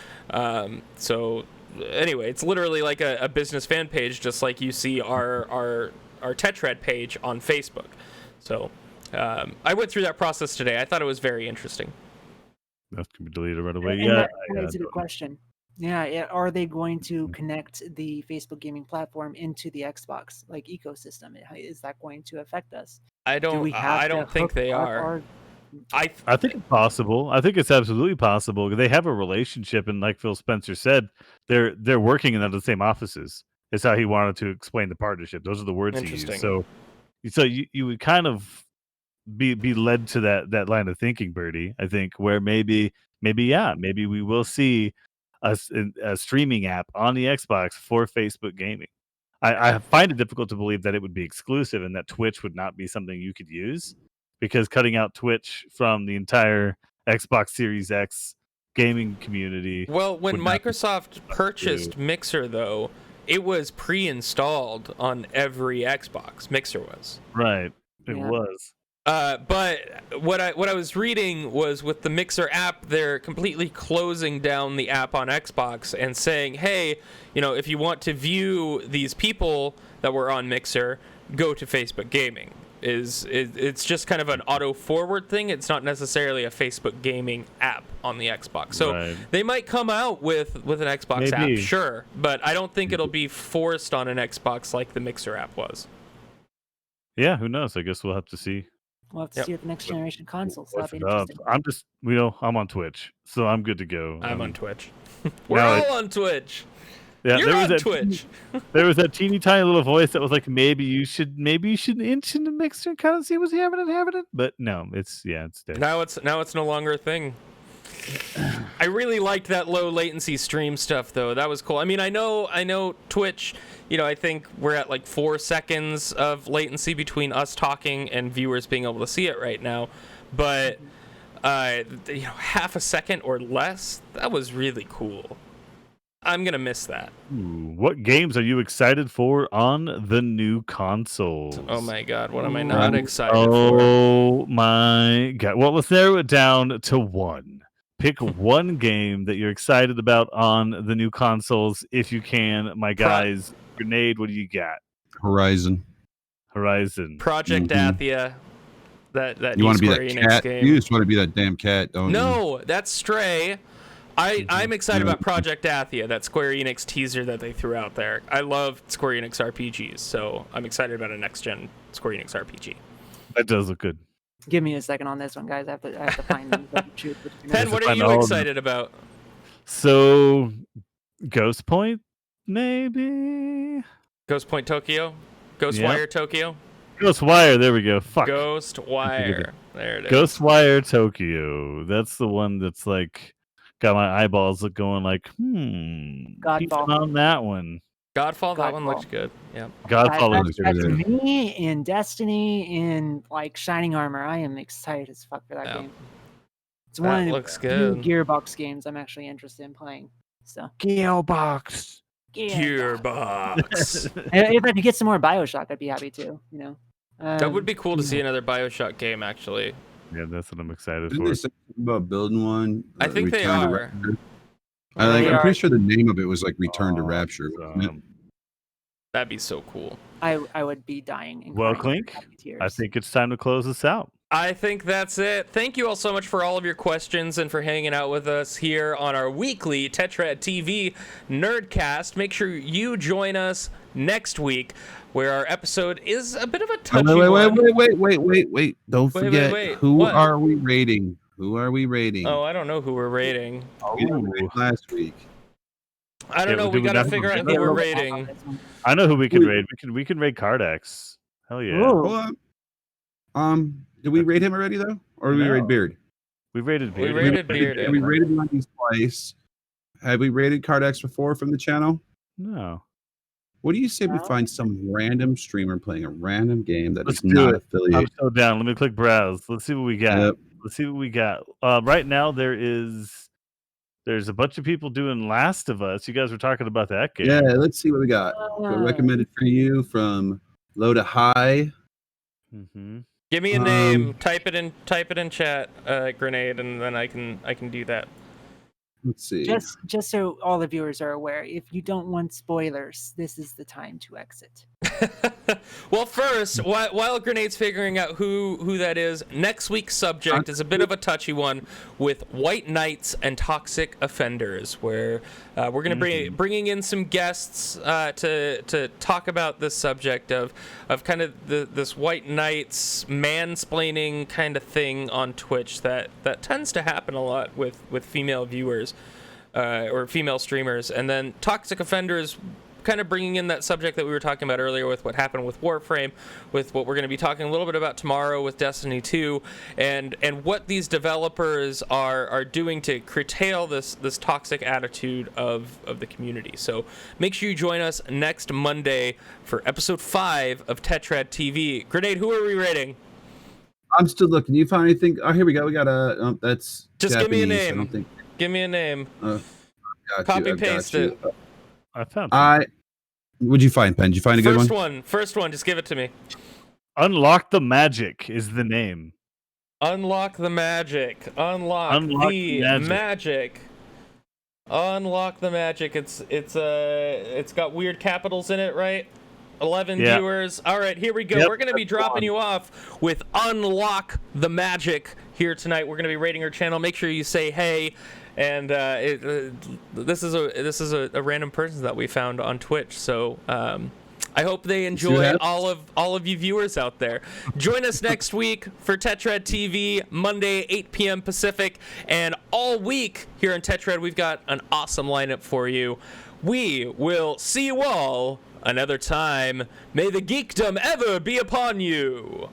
So anyway, it's literally like a business fan page, just like you see our Tetrad page on Facebook. So I went through that process today. I thought it was very interesting. That can be deleted right away. And Yeah, that is a good question. Yeah, are they going to connect the Facebook gaming platform into the Xbox ecosystem? Is that going to affect us? I don't think they are. I think it's possible. I think it's absolutely possible. They have a relationship, and like Phil Spencer said, they're working in the same offices. Is how he wanted to explain the partnership. Those are the words he used. So you would kind of be led to that line of thinking, Birdie. I think where maybe we will see a streaming app on the Xbox for Facebook gaming. I find it difficult to believe that it would be exclusive and that Twitch would not be something you could use, because cutting out Twitch from the entire Xbox Series X gaming community. Well, when Microsoft purchased Mixer, though, it was pre-installed on every Xbox. Mixer was. Right. It was. But what I was reading was, with the Mixer app, they're completely closing down the app on Xbox and saying, hey, if you want to view these people that were on Mixer, go to Facebook Gaming. It's just kind of an auto forward thing. It's not necessarily a Facebook Gaming app on the Xbox. So They might come out with an Xbox app, sure, but I don't think it'll be forced on an Xbox like the Mixer app was. Yeah, who knows? I guess we'll have to see. We'll have to see with the next generation consoles. I'm on Twitch, so I'm good to go. I'm on Twitch. We're all on Twitch. Yeah, You're on Twitch. There was that teeny tiny little voice that was like, maybe you should inch into Mixer and kind of see what's happening. But no, it's dead. Now it's no longer a thing. I really liked that low latency stream stuff, though. That was cool. I mean, I know Twitch, I think we're at like 4 seconds of latency between us talking and viewers being able to see it right now. But, half a second or less, that was really cool. I'm going to miss that. What games are you excited for on the new consoles? Oh my God, what am I not excited for? Oh my God. Well, let's narrow it down to one. Pick one game that you're excited about on the new consoles, if you can, my guys. Grenade, what do you got? Horizon. Project Athia. That you want to be that cat? Game. You just want to be that damn cat, don't you? No, that's Stray. I'm excited about Project Athia, that Square Enix teaser that they threw out there. I love Square Enix RPGs, so I'm excited about a next-gen Square Enix RPG. That does look good. Give me a second on this one, guys. I have to find them. Pen, what are you excited about? So, Ghost Point, maybe? Ghost Point Tokyo? Ghostwire Tokyo? Ghostwire, there we go. Fuck. Ghostwire. There it is. Ghostwire Tokyo. That's the one that's like got my eyeballs going like, Godfall. On that one. Godfall, that one looks good. Yeah. Godfall looks good. good. Me in Destiny, in like Shining Armor. I am excited as fuck for that game. It's one of the new Gearbox games I'm actually interested in playing. So Gearbox. If I could get some more BioShock, I'd be happy too. That would be cool to see another BioShock game, actually. Yeah, that's what I'm excited Didn't for. they say about building one? I think they are. I'm pretty sure the name of it was like Return to Rapture. That'd be so cool. I would be dying. Well, Clink, I think it's time to close this out. I think that's it. Thank you all so much for all of your questions and for hanging out with us here on our weekly Tetrad TV Nerdcast. Make sure you join us next week, where our episode is a bit of a touchy one. Wait. Don't forget, who are we rating? Who are we rating? Oh, I don't know who we're rating. Last week. I don't know. We got to figure out who we're rating. I know who we can raid. We can raid Cardex. Hell yeah. Hold on. Did we rate him already though, or did we rate Beard? We rated Beard. We rated Beard. We rated Lundy's twice. Have we rated Cardex before from the channel? No. What do you say we find some random streamer playing a random game that is not affiliated? I'm so down. Let me click browse. Let's see what we got. Yep. Let's see what we got. Right now there is There's a bunch of people doing Last of Us. You guys were talking about that game. Yeah, let's see what we got. Got recommended for you from low to high. Mm-hmm. Give me a name. Type it in chat, Grenade, and then I can do that. Let's see. Just so all the viewers are aware, if you don't want spoilers, this is the time to exit. Well, first, while Grenade's figuring out who that is, next week's subject is a bit of a touchy one with white knights and toxic offenders, where we're going to be bringing in some guests to talk about this subject of kind of this white knights mansplaining kind of thing on Twitch that tends to happen a lot with female viewers or female streamers, and then toxic offenders, kind of bringing in that subject that we were talking about earlier with what happened with Warframe, with what we're going to be talking a little bit about tomorrow with Destiny 2, and what these developers are doing to curtail this toxic attitude of the community. So make sure you join us next Monday for episode 5 of Tetrad TV. Grenade, who are we rating? I'm still looking. You find anything? Oh, here we go. We got that's just Japanese. Give me a name. I don't think. Give me a name. Copy paste it. I found. What'd you find, Pen? Did you find a good one? First one. Just give it to me. Unlock the Magic is the name. Unlock the magic. Unlock the magic. Unlock the magic. It's got weird capitals in it, right? 11 viewers. All right, here we go. Yep, we're going to be dropping you off with Unlock the Magic here tonight. We're going to be rating her channel. Make sure you say hey. And this is a random person that we found on Twitch. So I hope they enjoy all of you viewers out there. Join us next week for Tetrad TV, Monday, 8 p.m. Pacific. And all week here on Tetrad, we've got an awesome lineup for you. We will see you all another time. May the geekdom ever be upon you.